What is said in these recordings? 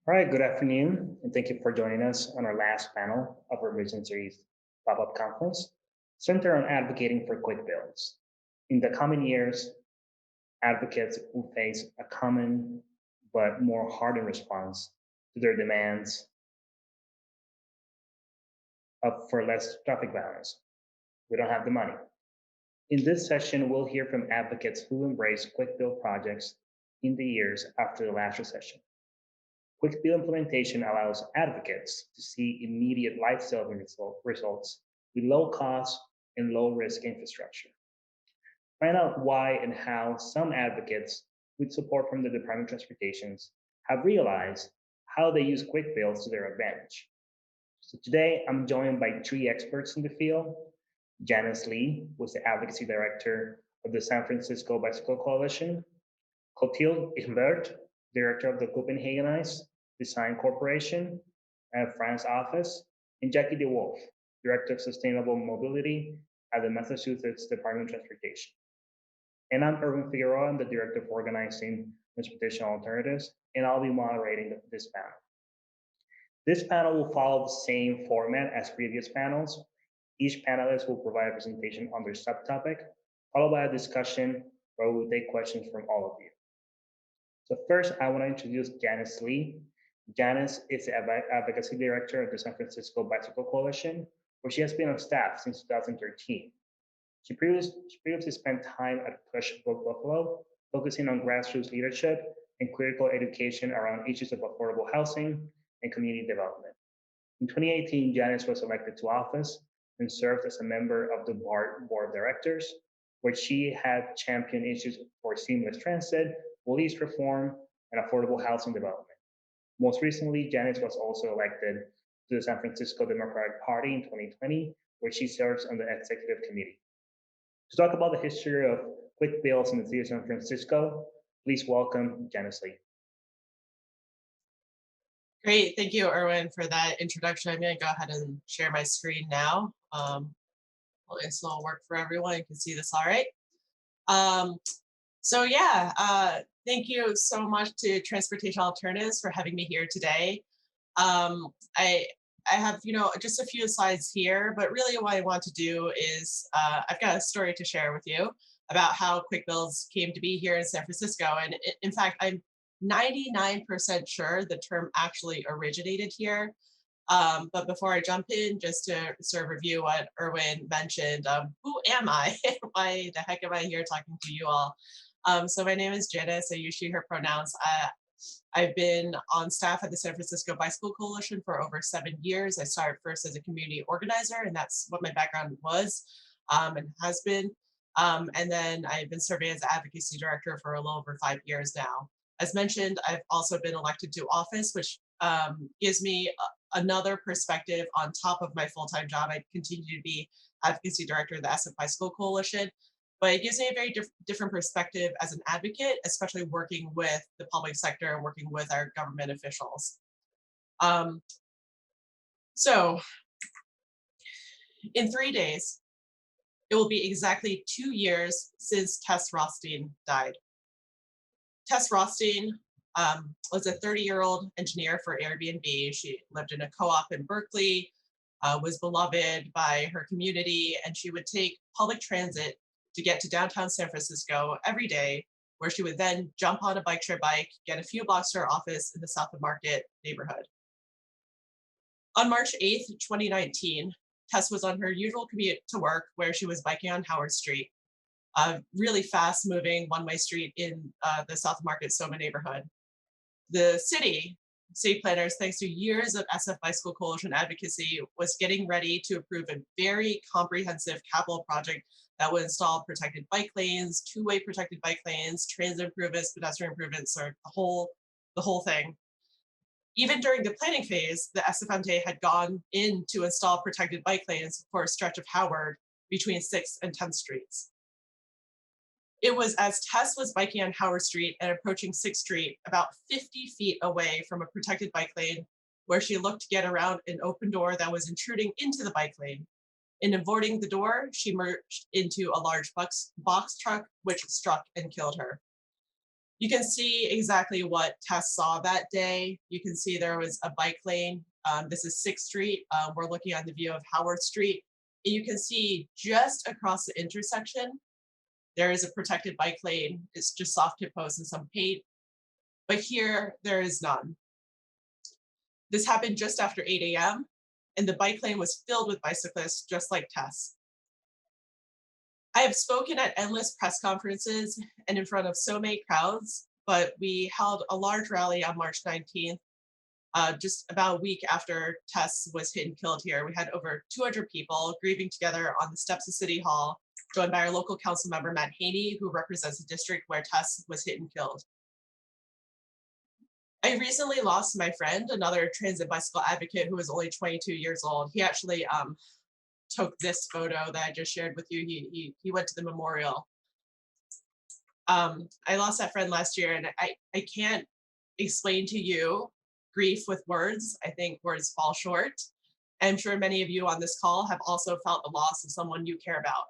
All right, good afternoon, and thank you for joining us on our last panel of our Vision Series pop-up conference centered on advocating for quick builds. In the coming years, advocates will face a common but more hardened response to their demands for less traffic violence. We don't have the money. In this session, we'll hear from advocates who embrace quick build projects in the years after the last recession. Quick build implementation allows advocates to see immediate life-saving results with low cost and low risk infrastructure. Find out why and how some advocates, with support from the Department of Transportation, have realized how they use quick builds to their advantage. So today I'm joined by three experts in the field. Janice Lee was the Advocacy Director of the San Francisco Bicycle Coalition. Clotilde Imbert, Director of the Copenhagenized Design Corporation at France office, and Jackie DeWolf, Director of Sustainable Mobility at the Massachusetts Department of Transportation. And I'm Erwin Figueroa, I'm the Director of Organizing Transportation Alternatives, and I'll be moderating this panel. This panel will follow the same format as previous panels. Each panelist will provide a presentation on their subtopic, followed by a discussion where we will take questions from all of you. So first, I want to introduce Janice Lee. Janice is the Advocacy Director of the San Francisco Bicycle Coalition, where she has been on staff since 2013. She previously spent time at Push Book Buffalo, focusing on grassroots leadership and critical education around issues of affordable housing and community development. In 2018, Janice was elected to office and served as a member of the Board of Directors, where she had championed issues for seamless transit, police reform, and affordable housing development. Most recently, Janice was also elected to the San Francisco Democratic Party in 2020, where she serves on the executive committee. To talk about the history of quick builds in the city of San Francisco, please welcome Janice Lee. Great, thank you, Erwin, for that introduction. I'm going to go ahead and share my screen now. This will work for everyone. You can see this all right. Thank you so much to Transportation Alternatives for having me here today. I have, just a few slides here, but really what I want to do is I've got a story to share with you about how quick builds came to be here in San Francisco. And in fact, I'm 99% sure the term actually originated here. But before I jump in, just to sort of review what Erwin mentioned, who am I? Why the heck am I here talking to you all? So my name is Janice. I use she, her pronouns. I've been on staff at the San Francisco Bicycle Coalition for over 7 years. I started first as a community organizer, and that's what my background was and has been. And then I've been serving as advocacy director for a little over 5 years now. As mentioned, I've also been elected to office, which gives me another perspective on top of my full-time job. I continue to be advocacy director of the SF Bicycle Coalition, but it gives me a very different perspective as an advocate, especially working with the public sector and working with our government officials. So in 3 days, it will be exactly 2 years since Tess Rothstein died. Tess Rothstein was a 30-year-old engineer for Airbnb. She lived in a co-op in Berkeley, was beloved by her community, and she would take public transit to get to downtown San Francisco every day, where she would then jump on a bike share bike, get a few blocks to her office in the South of Market neighborhood. On March 8th, 2019, Tess was on her usual commute to work, where she was biking on Howard Street, a really fast-moving one-way street in the South Market Soma neighborhood. The city planners, thanks to years of SF Bicycle Coalition advocacy, was getting ready to approve a very comprehensive capital project that would install protected bike lanes, two-way protected bike lanes, transit improvements, pedestrian improvements, or the whole thing. Even during the planning phase, the SFMT had gone in to install protected bike lanes for a stretch of Howard between 6th and 10th Streets. It was as Tess was biking on Howard Street and approaching 6th Street, about 50 feet away from a protected bike lane, where she looked to get around an open door that was intruding into the bike lane. In avoiding the door, she merged into a large box truck, which struck and killed her. You can see exactly what Tess saw that day. You can see there was a bike lane. This is 6th Street. We're looking on the view of Howard Street. And you can see just across the intersection, there is a protected bike lane. It's just soft tip posts and some paint. But here, there is none. This happened just after 8 a.m., and the bike lane was filled with bicyclists, just like Tess. I have spoken at endless press conferences and in front of so many crowds, but we held a large rally on March 19th, just about a week after Tess was hit and killed here. We had over 200 people grieving together on the steps of City Hall, joined by our local council member, Matt Haney, who represents the district where Tess was hit and killed. I recently lost my friend, another transit bicycle advocate who was only 22 years old. He actually took this photo that I just shared with you. He went to the memorial. I lost that friend last year, and I can't explain to you grief with words. I think words fall short. I'm sure many of you on this call have also felt the loss of someone you care about.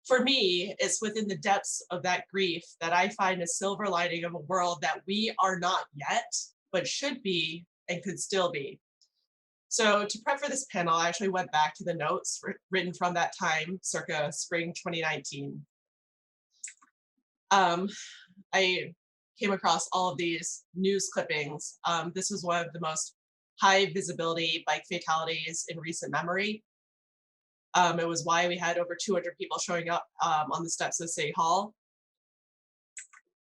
For me, it's within the depths of that grief that I find a silver lining of a world that we are not yet, but should be and could still be. So to prep for this panel, I actually went back to the notes written from that time, circa spring 2019. I came across all of these news clippings. This was one of the most high visibility bike fatalities in recent memory. It was why we had over 200 people showing up on the steps of City Hall.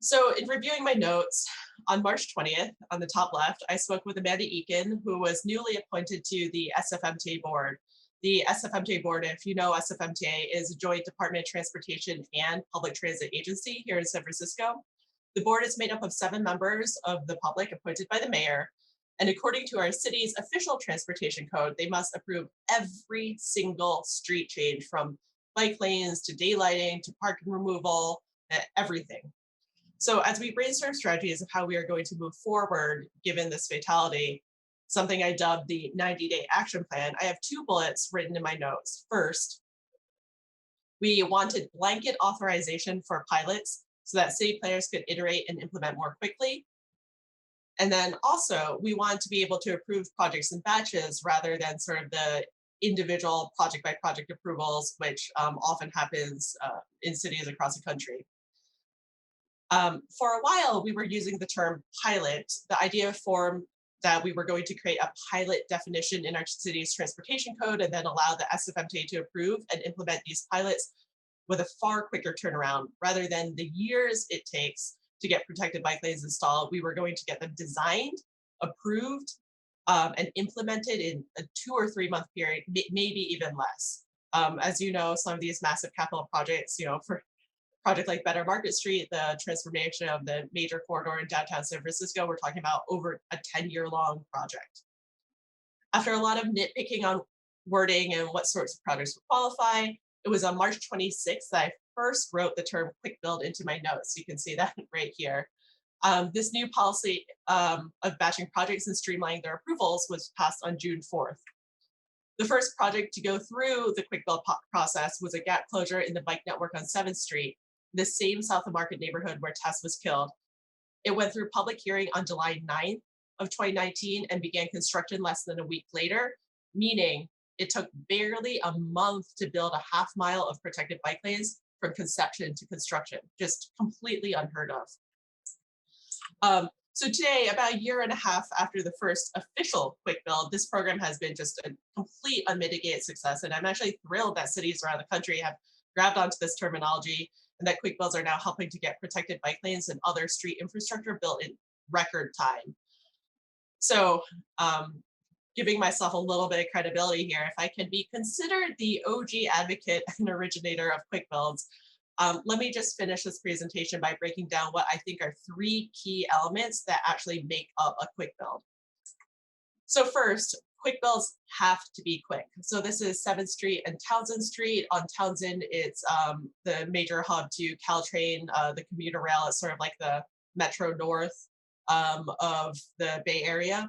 So in reviewing my notes, on March 20th, on the top left, I spoke with Amanda Eakin, who was newly appointed to the SFMTA board. The SFMTA board, if you know SFMTA, is a joint Department of Transportation and Public Transit agency here in San Francisco. The board is made up of 7 members of the public appointed by the mayor. And according to our city's official transportation code, they must approve every single street change, from bike lanes to daylighting to parking removal, everything. So as we brainstorm strategies of how we are going to move forward, given this fatality, something I dubbed the 90-day action plan, I have 2 bullets written in my notes. First, we wanted blanket authorization for pilots so that city planners could iterate and implement more quickly. And then also, we want to be able to approve projects in batches rather than sort of the individual project by project approvals, which often happens in cities across the country. For a while, we were using the term pilot. The idea formed that we were going to create a pilot definition in our city's transportation code and then allow the SFMTA to approve and implement these pilots with a far quicker turnaround. Rather than the years it takes to get protected bike lanes installed, we were going to get them designed, approved, and implemented in a 2 or 3 month period, maybe even less. As you know, some of these massive capital projects, for a project like Better Market Street, the transformation of the major corridor in downtown San Francisco, we're talking about over a 10-year-long project. After a lot of nitpicking on wording and what sorts of projects would qualify, it was on March 26th that I first wrote the term quick build into my notes. You can see that right here. This new policy of batching projects and streamlining their approvals was passed on June 4th. The first project to go through the quick build process was a gap closure in the bike network on 7th Street, the same South of Market neighborhood where Tess was killed. It went through public hearing on July 9th of 2019 and began construction less than a week later, meaning it took barely a month to build a half mile of protected bike lanes from conception to construction, just completely unheard of. So today, about a year and a half after the first official quick build, this program has been just a complete unmitigated success. And I'm actually thrilled that cities around the country have grabbed onto this terminology and that quick builds are now helping to get protected bike lanes and other street infrastructure built in record time. So giving myself a little bit of credibility here, if I can be considered the OG advocate and originator of quick builds, let me just finish this presentation by breaking down what I think are 3 key elements that actually make up a quick build. So first, quick builds have to be quick. So this is 7th Street and Townsend Street. On Townsend, it's the major hub to Caltrain, the commuter rail. It's sort of like the Metro North of the Bay Area.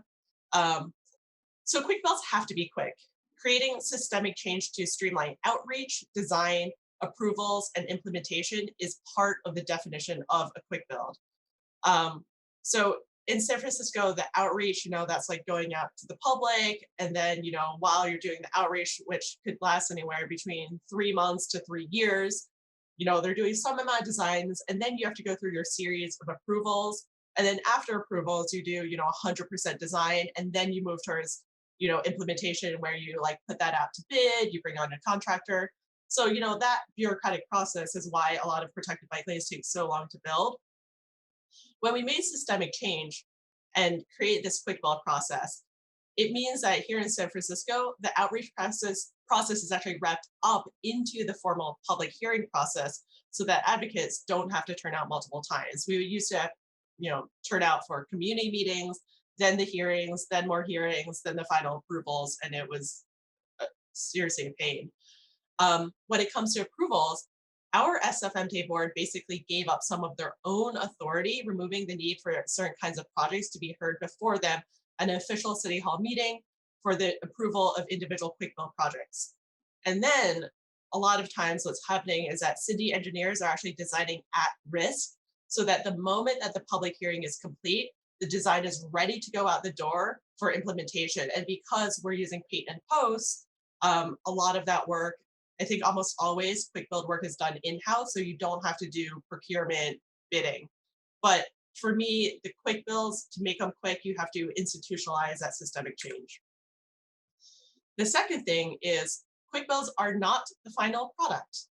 So quick builds have to be quick. Creating systemic change to streamline outreach, design, approvals, and implementation is part of the definition of a quick build. So in San Francisco, the outreach, that's like going out to the public. And then, while you're doing the outreach, which could last anywhere between 3 months to 3 years, they're doing some amount of designs. And then you have to go through your series of approvals. And then after approvals, you do, 100% design. And then you move towards, implementation where you like put that out to bid, you bring on a contractor. So, that bureaucratic process is why a lot of protected bike lanes take so long to build. When we made systemic change and create this quick build process, it means that here in San Francisco, the outreach process is actually wrapped up into the formal public hearing process so that advocates don't have to turn out multiple times. We used to, turn out for community meetings, then the hearings, then more hearings, then the final approvals, and it was seriously a pain. When it comes to approvals, our SFMTA board basically gave up some of their own authority, removing the need for certain kinds of projects to be heard before them at an official city hall meeting for the approval of individual quick build projects. And then a lot of times what's happening is that city engineers are actually designing at risk so that the moment that the public hearing is complete, the design is ready to go out the door for implementation. And because we're using paint and post, a lot of that work, I think almost always quick build work is done in-house, so you don't have to do procurement bidding. But for me, the quick builds, to make them quick, you have to institutionalize that systemic change. The second thing is quick builds are not the final product.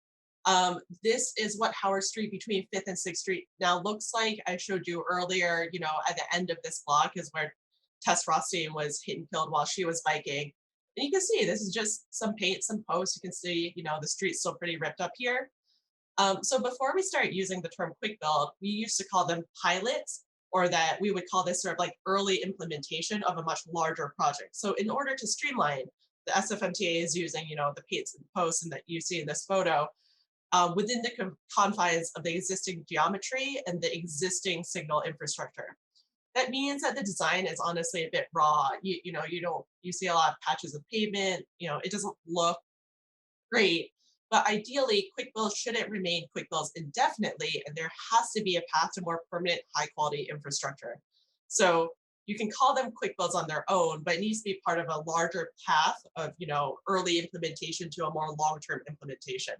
This is what Howard Street between 5th and 6th Street now looks like. I showed you earlier, at the end of this block is where Tess Rothstein was hit and killed while she was biking. And you can see this is just some paint, some posts. You can see, the street's still pretty ripped up here. So before we start using the term quick build, we used to call them pilots, or that we would call this sort of like early implementation of a much larger project. So in order to streamline, the SFMTA is using, the paints and posts and that you see in this photo within the confines of the existing geometry and the existing signal infrastructure. That means that the design is honestly a bit raw. You see a lot of patches of pavement, it doesn't look great, but ideally quick builds shouldn't remain quick builds indefinitely, and there has to be a path to more permanent high quality infrastructure. So you can call them quick builds on their own, but it needs to be part of a larger path of, early implementation to a more long-term implementation.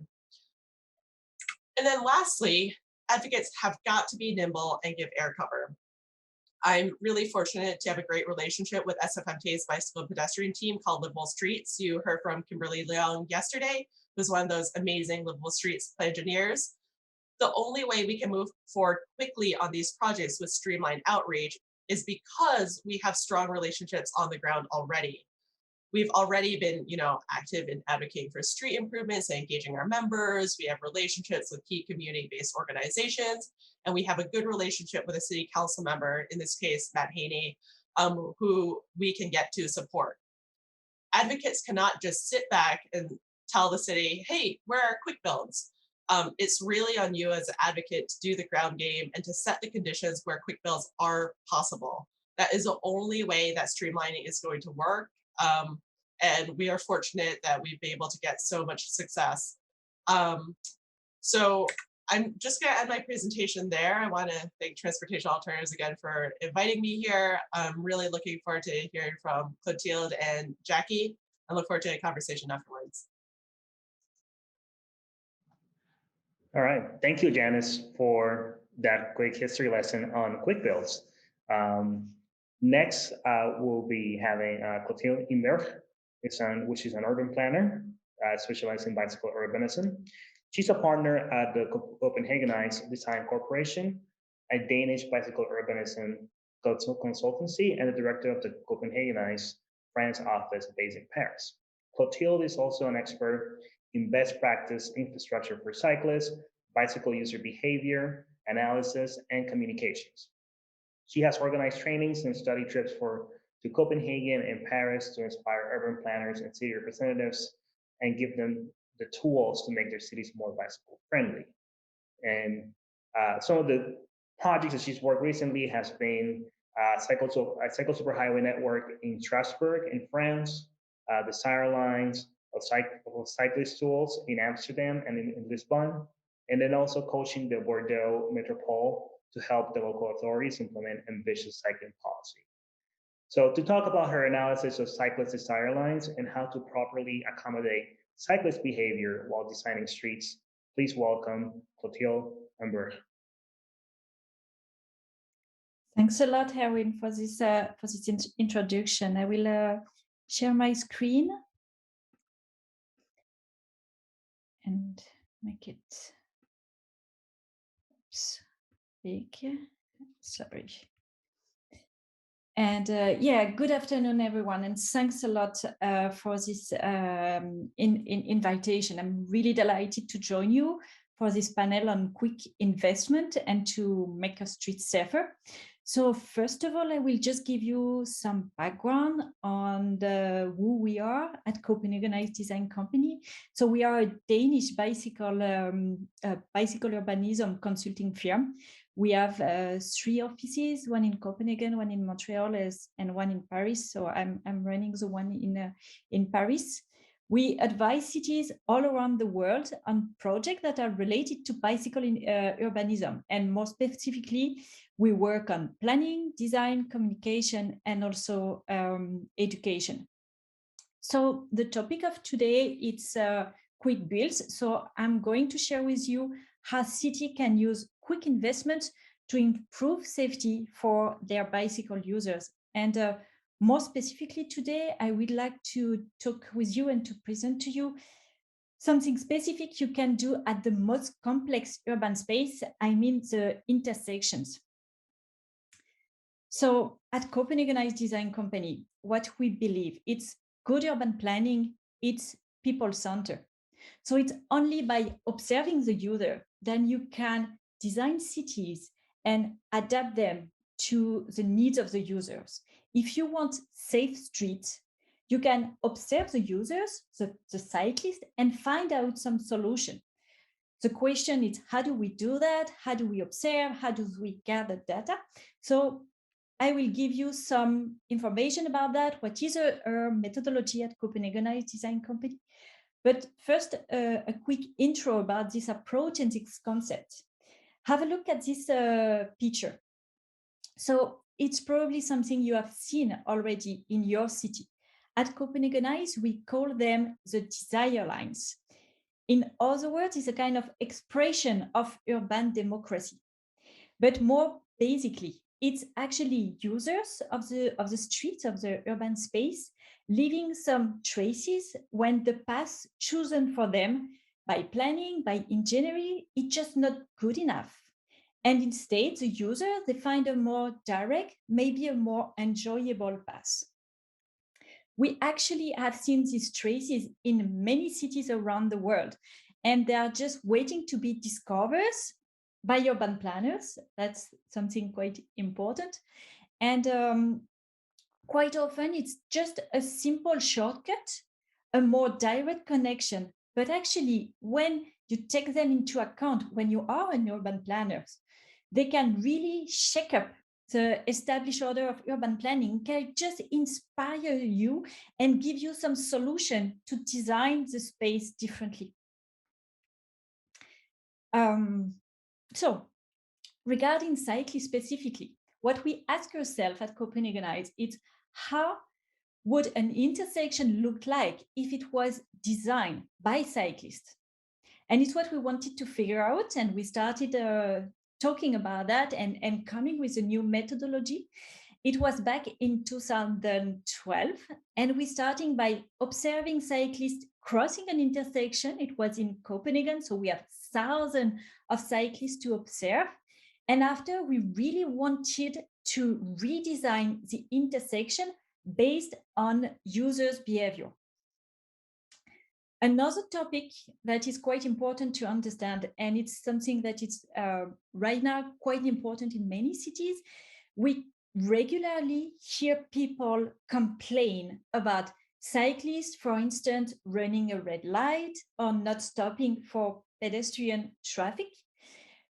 And then lastly, advocates have got to be nimble and give air cover. I'm really fortunate to have a great relationship with SFMTA's bicycle and pedestrian team called Livable Streets. You heard from Kimberly Leong yesterday, who's one of those amazing Livable Streets engineers. The only way we can move forward quickly on these projects with streamlined outreach is because we have strong relationships on the ground already. We've already been, active in advocating for street improvements and engaging our members. We have relationships with key community-based organizations, and we have a good relationship with a city council member, in this case, Matt Haney, who we can get to support. Advocates cannot just sit back and tell the city, hey, where are quick builds? It's really on you as an advocate to do the ground game and to set the conditions where quick builds are possible. That is the only way that streamlining is going to work. And we are fortunate that we've been able to get so much success. So I'm just going to end my presentation there. I want to thank Transportation Alternatives again for inviting me here. I'm really looking forward to hearing from Clotilde and Jackie. I look forward to a conversation afterwards. All right, thank you, Janice, for that great history lesson on quick builds. Next, we'll be having Clotilde Imberg, which is an urban planner specializing in bicycle urbanism. She's a partner at the Copenhagenized Design Corporation, a Danish bicycle urbanism consultancy, and the director of the Copenhagenized France office based in Paris. Clotilde is also an expert in best practice infrastructure for cyclists, bicycle user behavior, analysis, and communications. She has organized trainings and study trips to Copenhagen and Paris to inspire urban planners and city representatives and give them the tools to make their cities more bicycle friendly. And some of the projects that she's worked recently has been Cycle Superhighway Network in Strasbourg in France, the Sire Lines of cyclist tools in Amsterdam and in Lisbon, and then also coaching the Bordeaux Metropole to help the local authorities implement ambitious cycling policy. So to talk about her analysis of cyclist desire lines and how to properly accommodate cyclist behavior while designing streets, please welcome Clotilde Humbert. Thanks a lot, Erwin, for this introduction. I will share my screen and make it big. Sorry. And yeah, good afternoon, everyone, and thanks a lot for this invitation. I'm really delighted to join you for this panel on quick investment and to make our streets safer. So first of all, I will just give you some background on who we are at Copenhagenized Design Company. So we are a Danish bicycle urbanism consulting firm. We have 3 offices, one in Copenhagen, one in Montreal, and one in Paris. So I'm running the one in Paris. We advise cities all around the world on projects that are related to bicycle urbanism. And more specifically, we work on planning, design, communication, and also education. So the topic of today, it's quick builds. So I'm going to share with you how city can use quick investments to improve safety for their bicycle users. And more specifically today, I would like to talk with you and to present to you something specific you can do at the most complex urban space. I mean the intersections. So at Copenhagenized Design Company, what we believe, it's good urban planning, it's people-centered. So it's only by observing the user, then you can design cities and adapt them to the needs of the users. If you want safe streets, you can observe the users, the cyclists, and find out some solution. The question is, how do we do that? How do we observe? How do we gather data? So I will give you some information about that. What is our methodology at Copenhagenized Design Company? But first, a quick intro about this approach and this concept. Have a look at this picture. So it's probably something you have seen already in your city. At Copenhagenized, we call them the desire lines. In other words, it's a kind of expression of urban democracy. But more basically, it's actually users of the streets, of the urban space, leaving some traces when the path chosen for them by planning, by engineering, it's just not good enough. And instead, the user, they find a more direct, maybe a more enjoyable path. We actually have seen these traces in many cities around the world, and they are just waiting to be discovered by urban planners. That's something quite important. And quite often it's just a simple shortcut, a more direct connection. But actually, when you take them into account, when you are an urban planner, they can really shake up the established order of urban planning, can just inspire you and give you some solution to design the space differently. So regarding cyclists specifically, what we ask ourselves at Copenhagenized is, how would an intersection look like if it was designed by cyclists? And it's what we wanted to figure out, and we started talking about that and coming with a new methodology. It was back in 2012, and we starting by observing cyclists crossing an intersection. It was in Copenhagen, so we have thousands of cyclists to observe. And after, we really wanted to redesign the intersection based on users' behavior. Another topic that is quite important to understand, and it's something that is right now quite important in many cities, we regularly hear people complain about cyclists, for instance, running a red light or not stopping for pedestrian traffic.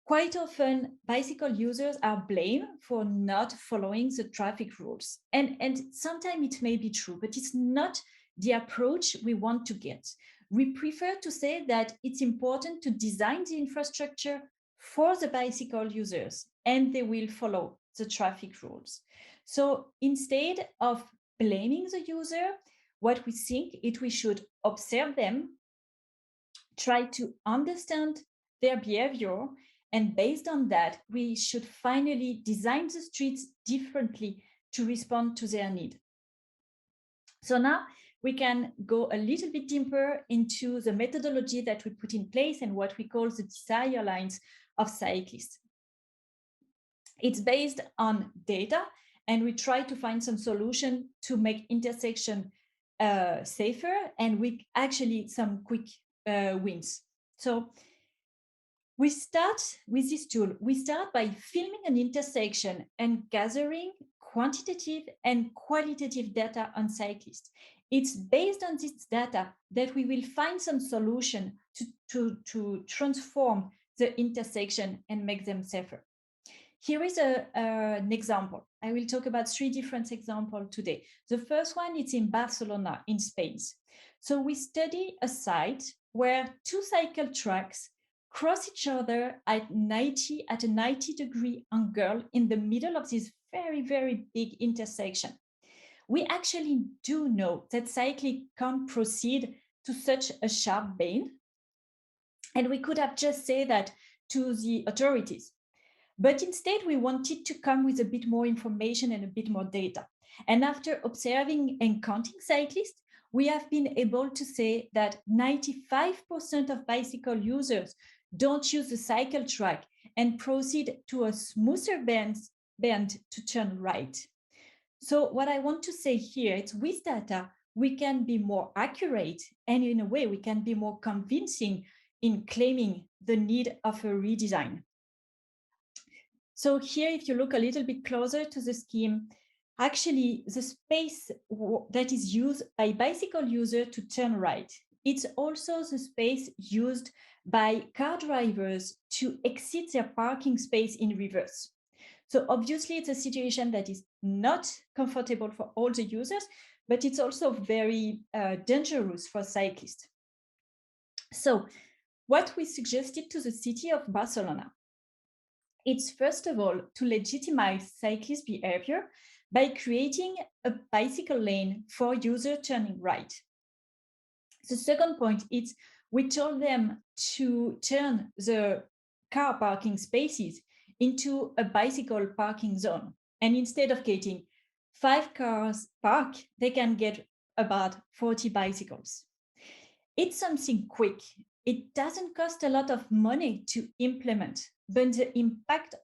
Quite often, bicycle users are blamed for not following the traffic rules. And sometimes it may be true, but it's not the approach we want to get. We prefer to say that it's important to design the infrastructure for the bicycle users and they will follow the traffic rules. So instead of blaming the user, what we think is we should observe them, try to understand their behavior, and based on that, we should finally design the streets differently to respond to their need. So now we can go a little bit deeper into the methodology that we put in place and what we call the desire lines of cyclists. It's based on data, and we try to find some solution to make intersection safer, and we actually some quick wins. So we start with this tool. We start by filming an intersection and gathering quantitative and qualitative data on cyclists. It's based on this data that we will find some solution to transform the intersection and make them safer. Here is an example. I will talk about 3 different examples today. The first one is in Barcelona, in Spain. So we study a site where 2 cycle tracks cross each other at a 90-degree angle in the middle of this very, very big intersection. We actually do know that cyclists can't proceed to such a sharp bend, and we could have just said that to the authorities. But instead, we wanted to come with a bit more information and a bit more data. And after observing and counting cyclists, we have been able to say that 95% of bicycle users don't use the cycle track and proceed to a smoother bend to turn right. So what I want to say here is with data, we can be more accurate, and in a way, we can be more convincing in claiming the need of a redesign. So here, if you look a little bit closer to the scheme, actually the space that is used by bicycle user to turn right, it's also the space used by car drivers to exit their parking space in reverse. So obviously it's a situation that is not comfortable for all the users, but it's also very dangerous for cyclists. So what we suggested to the city of Barcelona, it's first of all to legitimize cyclist behavior by creating a bicycle lane for user turning right. The second point is we told them to turn the car parking spaces into a bicycle parking zone. And instead of getting 5 cars parked, they can get about 40 bicycles. It's something quick. It doesn't cost a lot of money to implement, but the impact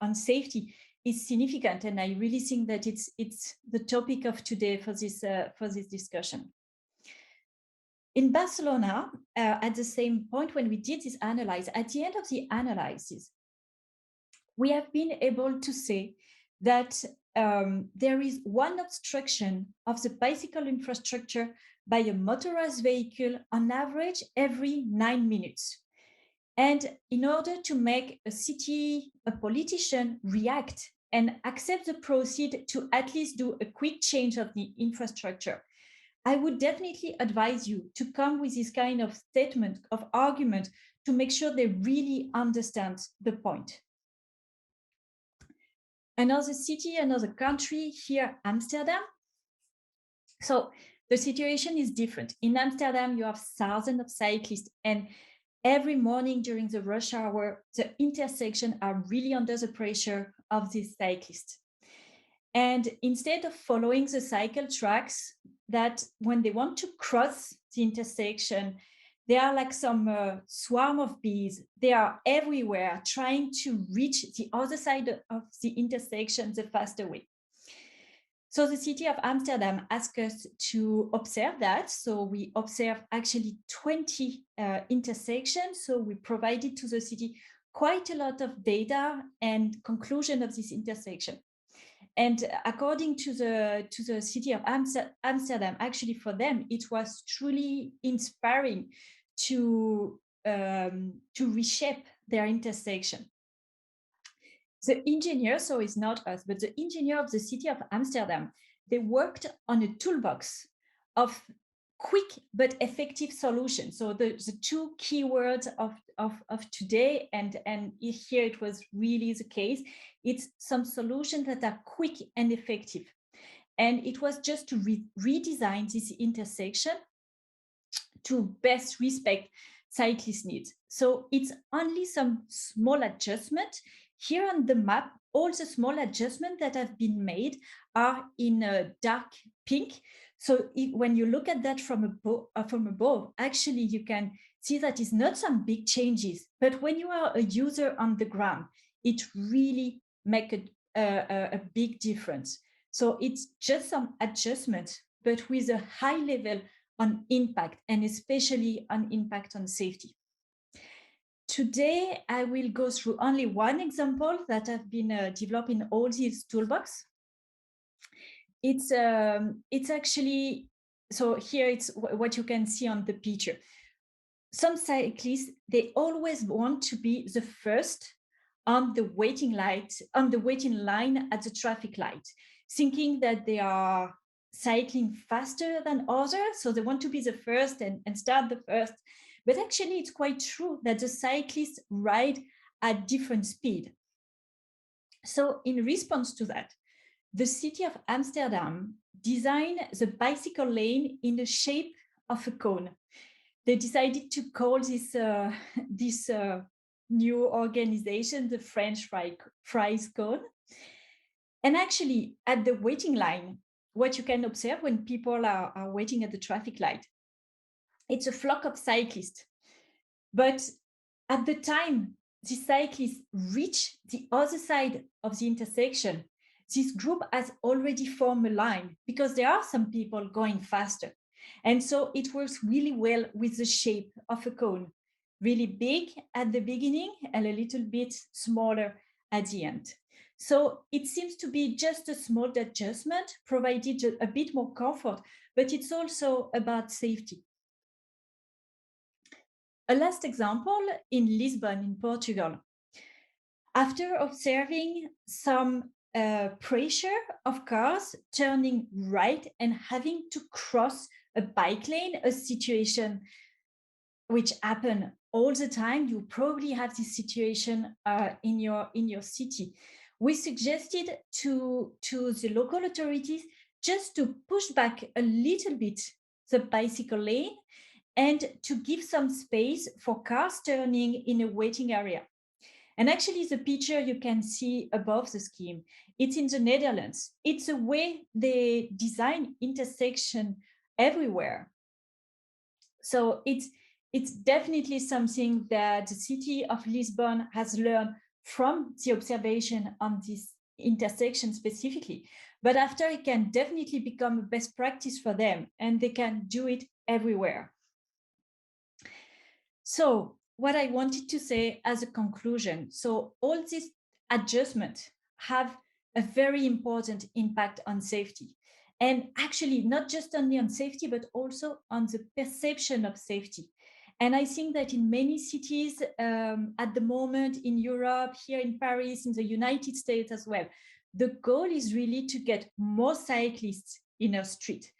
on safety is significant. And I really think that it's the topic of today for this discussion. In Barcelona, at the same point when we did this analysis, at the end of the analysis, we have been able to say that there is one obstruction of the bicycle infrastructure by a motorized vehicle on average every 9 minutes. And in order to make a politician react and accept the proceed to at least do a quick change of the infrastructure, I would definitely advise you to come with this kind of statement, of argument, to make sure they really understand the point. Another city, another country, here, Amsterdam. So the situation is different. In Amsterdam, you have thousands of cyclists, and every morning during the rush hour, the intersections are really under the pressure of these cyclists. And instead of following the cycle tracks, that when they want to cross the intersection, they are like some swarm of bees. They are everywhere trying to reach the other side of the intersection the faster way. So the city of Amsterdam asked us to observe that. So we observed actually 20 intersections. So we provided to the city quite a lot of data and conclusion of this intersection. And according to the city of Amsterdam, actually for them, it was truly inspiring to reshape their intersection. The engineer, so it's not us, but the engineer of the city of Amsterdam, they worked on a toolbox of quick but effective solution. So the two keywords of today, and here it was really the case. It's some solutions that are quick and effective. And it was just to redesign this intersection to best respect cyclist needs. So it's only some small adjustment. Here on the map, all the small adjustments that have been made are in a dark pink. So when you look at that from above, actually you can see that it's not some big changes, but when you are a user on the ground, it really makes a big difference. So it's just some adjustment, but with a high level on impact, and especially on impact on safety. Today, I will go through only one example that have been developed in all these toolbox. It's actually, so here it's what you can see on the picture. Some cyclists, they always want to be the first on the waiting line at the traffic light, thinking that they are cycling faster than others, so they want to be the first and start the first. But actually, it's quite true that the cyclists ride at different speed. So in response to that, the city of Amsterdam designed the bicycle lane in the shape of a cone. They decided to call this new organization the French fries cone. And actually, at the waiting line, what you can observe when people are waiting at the traffic light, it's a flock of cyclists. But at the time the cyclists reach the other side of the intersection, this group has already formed a line because there are some people going faster. And so it works really well with the shape of a cone, really big at the beginning and a little bit smaller at the end. So it seems to be just a small adjustment, provided a bit more comfort, but it's also about safety. A last example in Lisbon, in Portugal. After observing some pressure of cars turning right and having to cross a bike lane, a situation which happen all the time, you probably have this situation in your city. We suggested to the local authorities just to push back a little bit the bicycle lane and to give some space for cars turning in a waiting area. And actually, the picture you can see above the scheme, it's in the Netherlands. It's a way they design intersection everywhere. So it's definitely something that the city of Lisbon has learned from the observation on this intersection specifically. But after, it can definitely become a best practice for them, and they can do it everywhere. So what I wanted to say as a conclusion, so all these adjustments have a very important impact on safety. And actually, not just only on safety, but also on the perception of safety. And I think that in many cities at the moment in Europe, here in Paris, in the United States as well, the goal is really to get more cyclists in our street.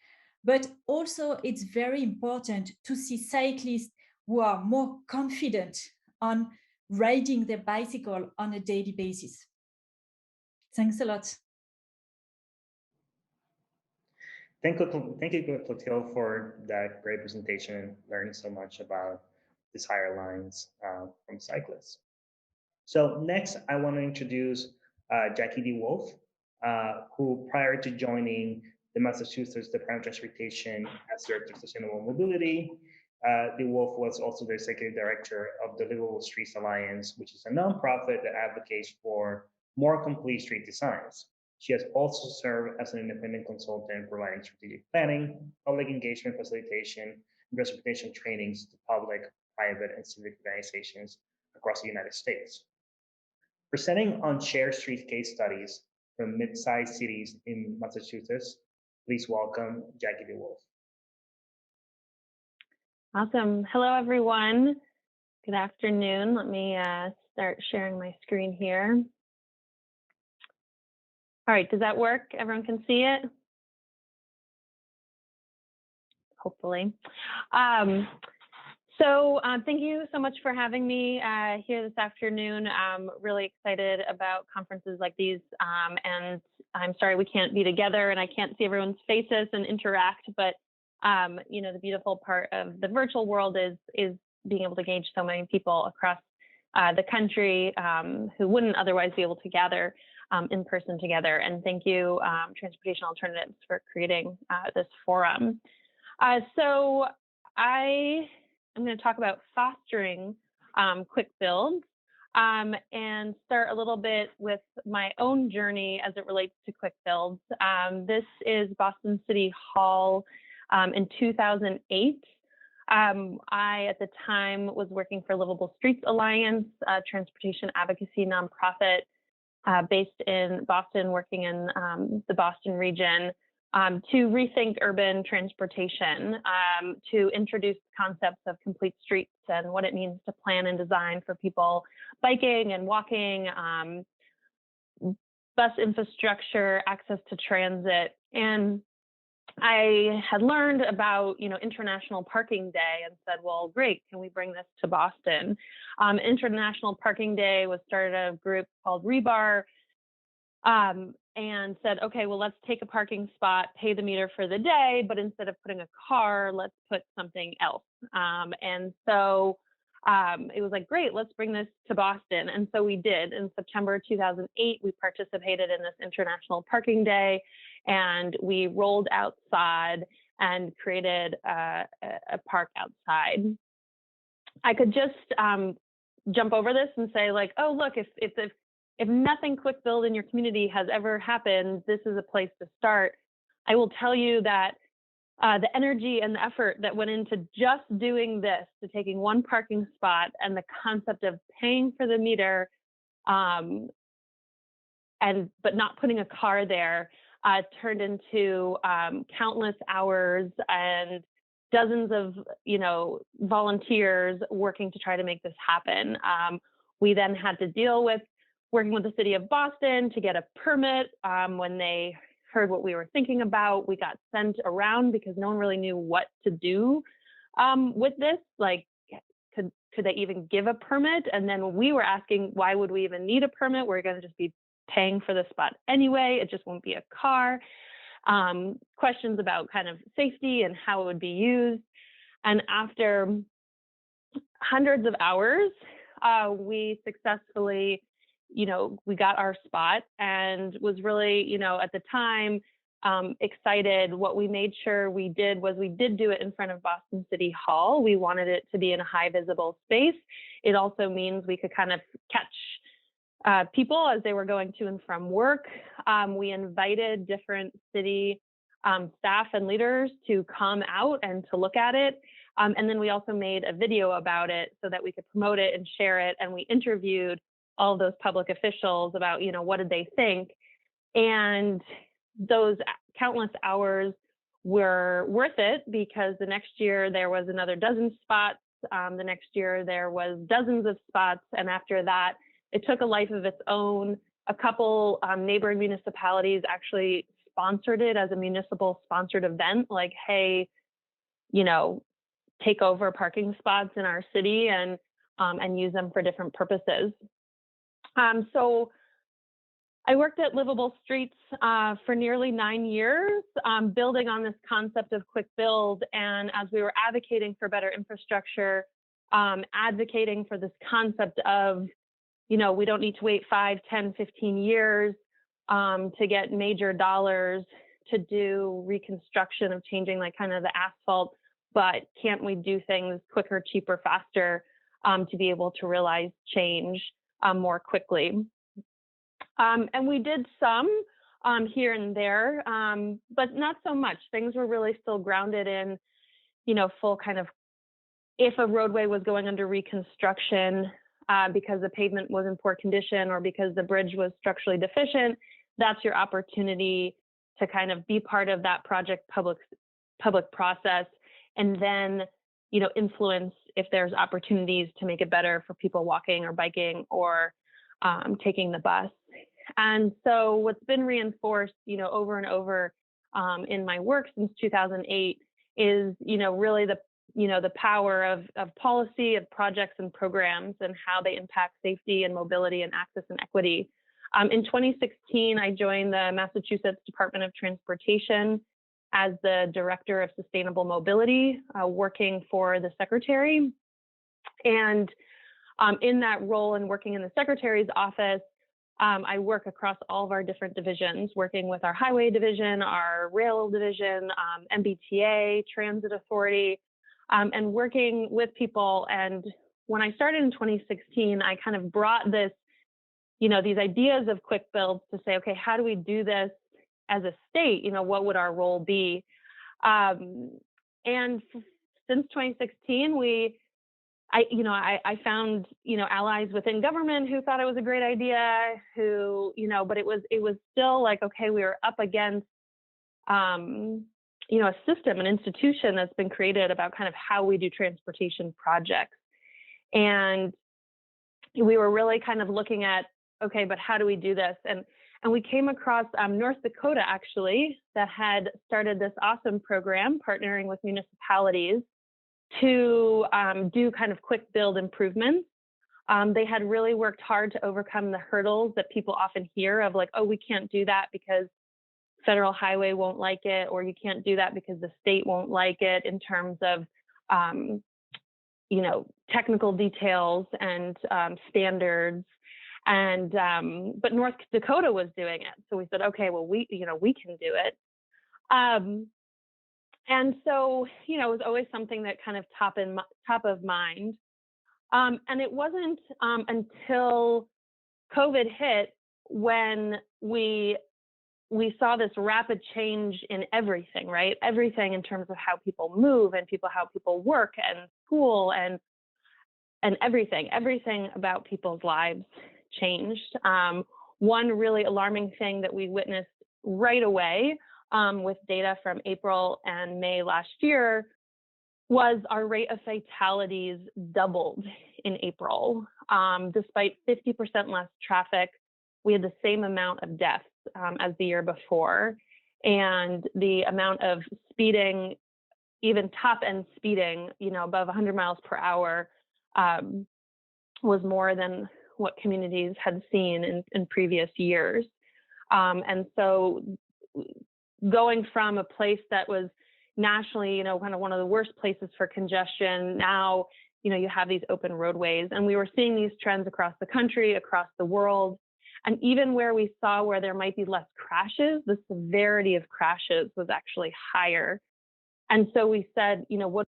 But also, it's very important to see cyclists who are more confident on riding their bicycle on a daily basis. Thanks a lot. Thank you, Clotilde, for that great presentation and learning so much about these higher lines from cyclists. So next, I want to introduce Jackie D. Wolf, who prior to joining the Massachusetts Department of Transportation as Director of Sustainable Mobility, D. Wolf was also the Executive Director of the Livable Streets Alliance, which is a nonprofit that advocates for more complete street designs. She has also served as an independent consultant providing strategic planning, public engagement facilitation, and transportation trainings to public, private, and civic organizations across the United States. Presenting on shared street case studies from mid-sized cities in Massachusetts, please welcome Jackie D. Wolf. Awesome. Hello, everyone. Good afternoon. Let me start sharing my screen here. All right, does that work? Everyone can see it? hopefully. Thank you so much for having me here this afternoon. I'm really excited about conferences like these, and I'm sorry we can't be together and I can't see everyone's faces and interact, but the beautiful part of the virtual world is being able to engage so many people across the country who wouldn't otherwise be able to gather in person together. And thank you, Transportation Alternatives, for creating this forum. So I'm going to talk about fostering quick builds and start a little bit with my own journey as it relates to quick builds. This is Boston City Hall in 2008. I, at the time, was working for Livable Streets Alliance, a transportation advocacy nonprofit based in Boston, working in the Boston region, to rethink urban transportation, to introduce concepts of complete streets and what it means to plan and design for people biking and walking, bus infrastructure, access to transit. And I had learned about, International Parking Day and said, well, great, can we bring this to Boston? International Parking Day was started a group called Rebar, and said, okay, well, let's take a parking spot, pay the meter for the day, but instead of putting a car, let's put something else. And so it was like, great, let's bring this to Boston. And so we did. In September 2008, we participated in this International Parking Day, and we rolled outside and created a park outside. I could just jump over this and say, like, oh, look, if nothing quick build in your community has ever happened, this is a place to start. I will tell you that the energy and the effort that went into just doing this, to taking one parking spot and the concept of paying for the meter, but not putting a car there, turned into countless hours and dozens of volunteers working to try to make this happen. We then had to deal with working with the city of Boston to get a permit. When they heard what we were thinking about, we got sent around because no one really knew what to do with this. Like, could they even give a permit? And then we were asking, why would we even need a permit? We're going to just be paying for the spot anyway. It just won't be a car. Questions about kind of safety and how it would be used. And after hundreds of hours, we successfully, we got our spot, and was really, at the time, excited. What we made sure we did was we did do it in front of Boston City Hall. We wanted it to be in a high visible space. It also means we could kind of catch people as they were going to and from work. We invited different city staff and leaders to come out and to look at it. And then we also made a video about it so that we could promote it and share it. And we interviewed all of those public officials about, what did they think? And those countless hours were worth it, because the next year there was another dozen spots. The next year there was dozens of spots. And after that, it took a life of its own. A couple neighboring municipalities actually sponsored it as a municipal sponsored event, like, hey, take over parking spots in our city and use them for different purposes. So I worked at Livable Streets for nearly 9 years, building on this concept of quick build. And as we were advocating for better infrastructure, advocating for this concept of, we don't need to wait 5, 10, 15 years to get major dollars to do reconstruction of changing like kind of the asphalt, but can't we do things quicker, cheaper, faster to be able to realize change more quickly? And we did some here and there, but not so much. Things were really still grounded in, full kind of, if a roadway was going under reconstruction because the pavement was in poor condition or because the bridge was structurally deficient, that's your opportunity to kind of be part of that project public process, and then, influence if there's opportunities to make it better for people walking or biking or taking the bus. And so what's been reinforced, over and over in my work since 2008 is, really the power of policy, of projects and programs, and how they impact safety and mobility and access and equity. In 2016, I joined the Massachusetts Department of Transportation as the Director of Sustainable Mobility, working for the Secretary. And in that role and working in the Secretary's office, I work across all of our different divisions, working with our Highway Division, our Rail Division, MBTA, Transit Authority, and working with people. And when I started in 2016, I kind of brought this, these ideas of quick builds to say, okay, how do we do this as a state? What would our role be? And since 2016, I found, allies within government who thought it was a great idea, but it was still like, okay, we were up against, a system, an institution that's been created about kind of how we do transportation projects. And we were really kind of looking at, okay, but how do we do this? And we came across North Dakota, actually, that had started this awesome program partnering with municipalities to do kind of quick build improvements. They had really worked hard to overcome the hurdles that people often hear of, like, oh, we can't do that because federal highway won't like it, or you can't do that because the state won't like it, in terms of technical details and standards. And but North Dakota was doing it, so we said, okay, well, we can do it. And so, it was always something that kind of top of mind. And it wasn't until COVID hit when we saw this rapid change in everything, right? Everything in terms of how people move and how people work and school and everything about people's lives changed. One really alarming thing that we witnessed right away, with data from April and May last year, was our rate of fatalities doubled in April. Despite 50% less traffic, we had the same amount of deaths as the year before. And the amount of speeding, even top end speeding, above 100 miles per hour, was more than what communities had seen in previous years. And so going from a place that was nationally, kind of one of the worst places for congestion, now, you have these open roadways. And we were seeing these trends across the country, across the world. And even where we saw where there might be less crashes, the severity of crashes was actually higher. And so we said, what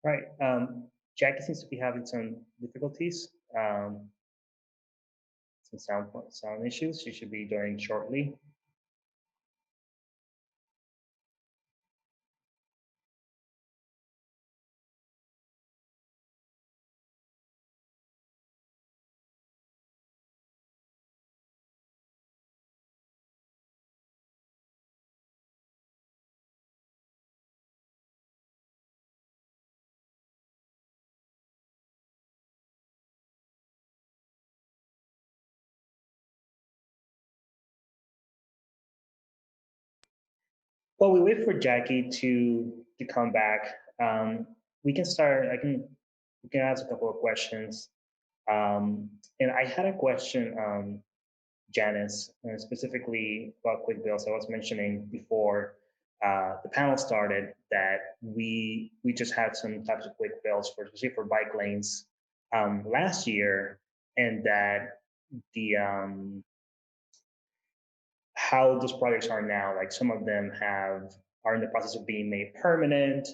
Right. Jackie seems to be having some difficulties, some sound issues. She should be joining shortly. While we wait for Jackie to come back, we can start. We can ask a couple of questions. And I had a question, Janice, specifically about quick builds. I was mentioning before the panel started that we just had some types of quick builds for, especially for bike lanes, last year, and that the how those projects are now, like some of them are in the process of being made permanent,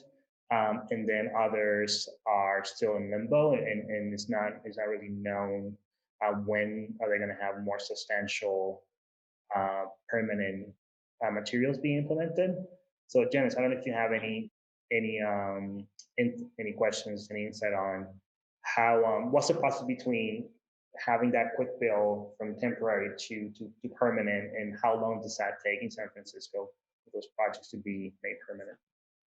and then others are still in limbo, and it's not really known when are they going to have more substantial permanent materials being implemented. So Janice, I don't know if you have any questions, any insight on how what's the process between having that quick bill from temporary to permanent, and how long does that take in San Francisco for those projects to be made permanent?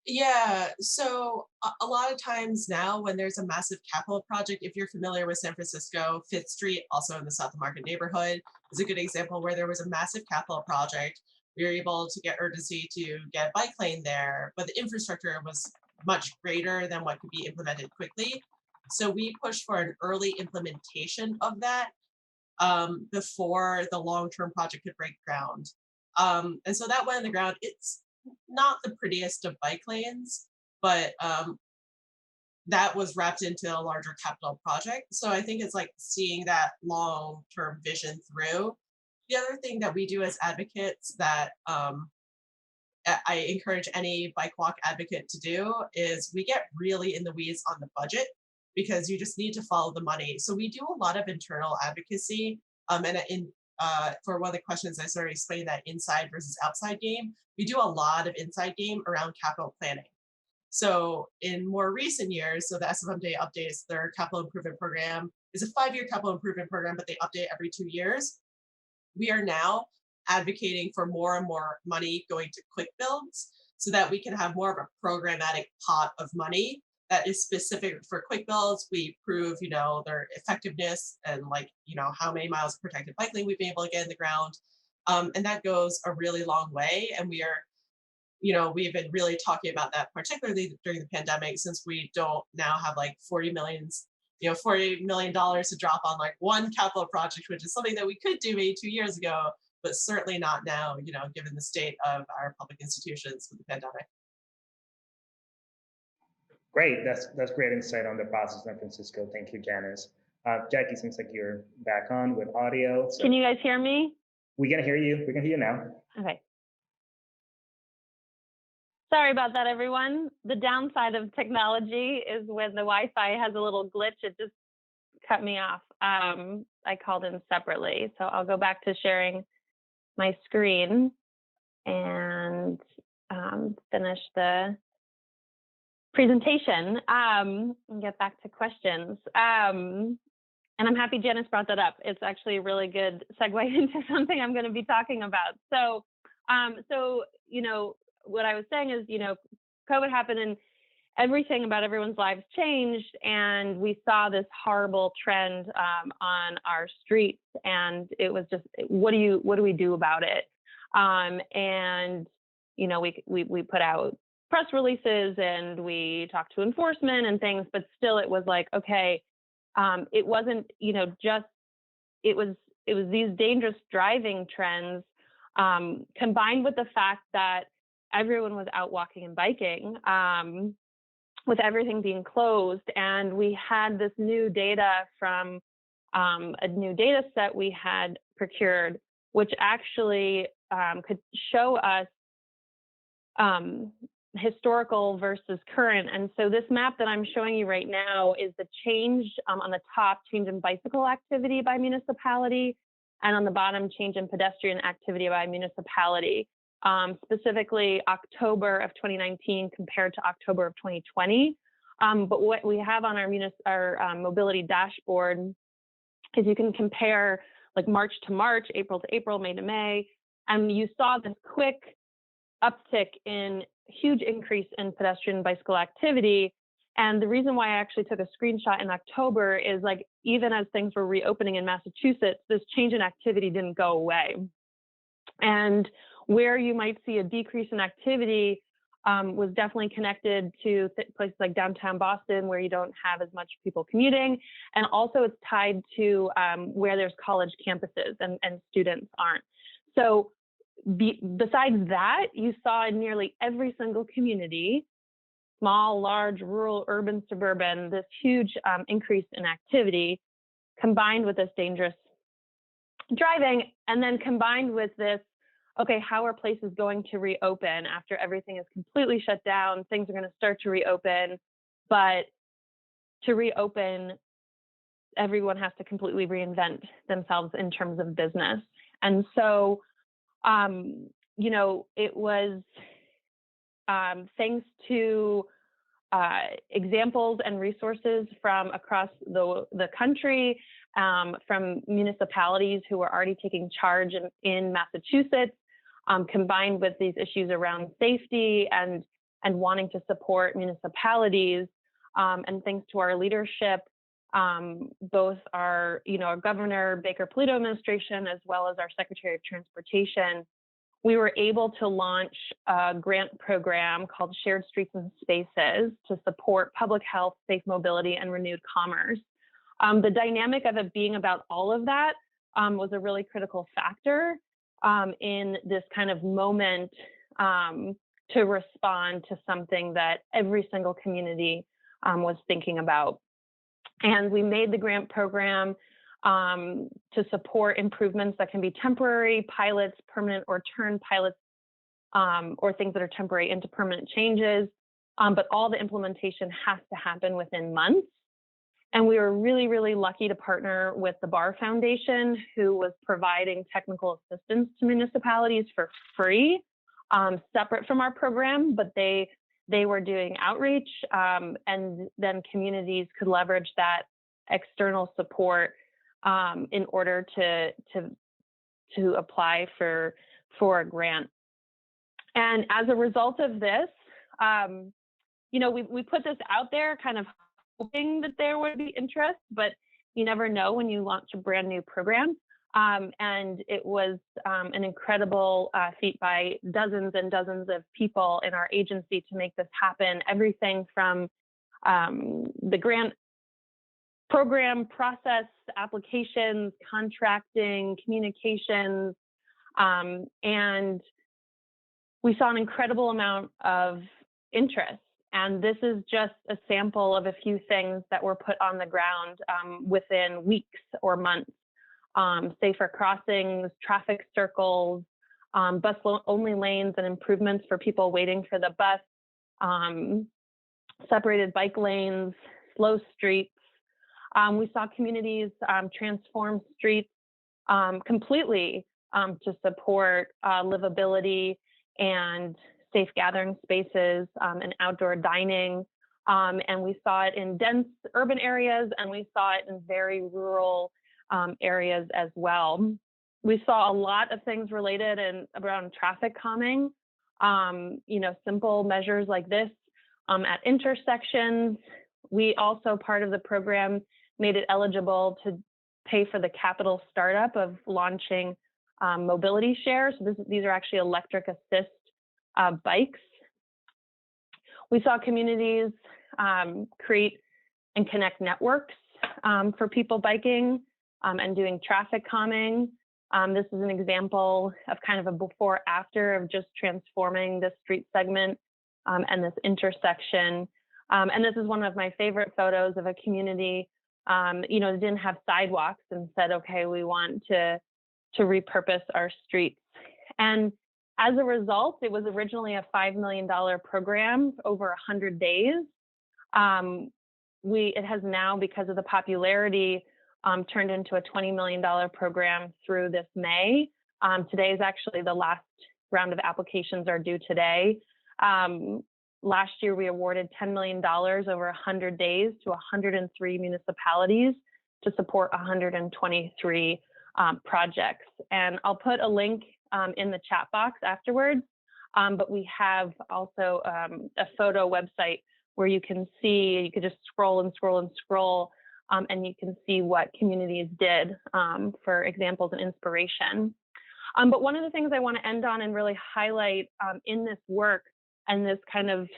Yeah, so a lot of times now when there's a massive capital project, if you're familiar with San Francisco, Fifth Street, also in the South of Market neighborhood, is a good example where there was a massive capital project. We were able to get urgency to get a bike lane there, but the infrastructure was much greater than what could be implemented quickly. So we pushed for an early implementation of that before the long-term project could break ground. And so that went in the ground. It's not the prettiest of bike lanes, but that was wrapped into a larger capital project. So I think it's like seeing that long-term vision through. The other thing that we do as advocates that I encourage any bike walk advocate to do is we get really in the weeds on the budget because you just need to follow the money. So we do a lot of internal advocacy. For one of the questions, I sort of explained that inside versus outside game. We do a lot of inside game around capital planning. So in more recent years, so the SFMJ updates their capital improvement program is a 5-year capital improvement program, but they update every 2 years. We are now advocating for more and more money going to quick builds so that we can have more of a programmatic pot of money that is specific for quick builds. We prove, their effectiveness and how many miles of protected bike lane we've been able to get in the ground. And that goes a really long way. And we are, we've been really talking about that, particularly during the pandemic, since we don't now have like $40 million to drop on like one capital project, which is something that we could do maybe 2 years ago, but certainly not now, given the state of our public institutions with the pandemic. Great, that's great insight on the process in San Francisco. Thank you, Janice. Jackie, seems like you're back on with audio. So can you guys hear me? We can hear you. We can hear you now. Okay. Sorry about that, everyone. The downside of technology is when the Wi-Fi has a little glitch, it just cut me off. I called in separately, so I'll go back to sharing my screen and finish the presentation and get back to questions. And I'm happy Janice brought that up. It's actually a really good segue into something I'm going to be talking about. So, what I was saying is, COVID happened and everything about everyone's lives changed, and we saw this horrible trend on our streets, and it was just, what do we do about it? And we put out press releases and we talked to enforcement and things, but still it was like, okay, it wasn't, it was these dangerous driving trends combined with the fact that everyone was out walking and biking with everything being closed. And we had this new data from a new data set we had procured, which actually could show us historical versus current. And so this map that I'm showing you right now is the change on the top, change in bicycle activity by municipality, and on the bottom, change in pedestrian activity by municipality. Specifically October of 2019 compared to October of 2020. But what we have on our mobility dashboard is you can compare like March to March, April to April, May to May, and you saw this quick uptick in huge increase in pedestrian bicycle activity. And the reason why I actually took a screenshot in October is like, even as things were reopening in Massachusetts, this change in activity didn't go away. And where you might see a decrease in activity was definitely connected to places like downtown Boston, where you don't have as much people commuting. And also it's tied to where there's college campuses and students aren't. So besides that, you saw in nearly every single community, small, large, rural, urban, suburban, this huge increase in activity combined with this dangerous driving, and then combined with this, okay, how are places going to reopen after everything is completely shut down? Things are going to start to reopen, but to reopen, everyone has to completely reinvent themselves in terms of business. And so, it was thanks to examples and resources from across the country, from municipalities who were already taking charge in Massachusetts, combined with these issues around safety and wanting to support municipalities, and thanks to our leadership, both our Governor Baker Polito administration, as well as our Secretary of Transportation, we were able to launch a grant program called Shared Streets and Spaces to support public health, safe mobility, and renewed commerce. The dynamic of it being about all of that was a really critical factor in this kind of moment to respond to something that every single community was thinking about. And we made the grant program to support improvements that can be temporary pilots, permanent or turn pilots, or things that are temporary into permanent changes. But all the implementation has to happen within months. And we were really, really lucky to partner with the Bar Foundation, who was providing technical assistance to municipalities for free, separate from our program, but they were doing outreach, and then communities could leverage that external support in order to apply for a grant. And as a result of this, we put this out there kind of hoping that there would be interest, but you never know when you launch a brand new program. And it was an incredible feat by dozens and dozens of people in our agency to make this happen. Everything from the grant program process, applications, contracting, communications, and we saw an incredible amount of interest. And this is just a sample of a few things that were put on the ground within weeks or months. Safer crossings, traffic circles, bus-only lanes and improvements for people waiting for the bus, separated bike lanes, slow streets. We saw communities transform streets completely to support livability and safe gathering spaces and outdoor dining. And we saw it in dense urban areas, and we saw it in very rural areas as well. We saw a lot of things related and around traffic calming, simple measures like this at intersections. We also, part of the program, made it eligible to pay for the capital startup of launching mobility shares. So these are actually electric assist bikes. We saw communities create and connect networks for people biking and doing traffic calming. This is an example of kind of a before after of just transforming this street segment and this intersection. And this is one of my favorite photos of a community, that didn't have sidewalks and said, okay, we want to repurpose our streets. And as a result, it was originally a $5 million program over 100 days. It has now, because of the popularity, turned into a $20 million program through this May. Today is actually the last round of applications are due today. Last year, we awarded $10 million over 100 days to 103 municipalities to support 123 projects. And I'll put a link in the chat box afterwards, but we have also a photo website where you can just scroll and scroll and scroll, and you can see what communities did for examples and inspiration. But one of the things I want to end on and really highlight in this work and this kind of,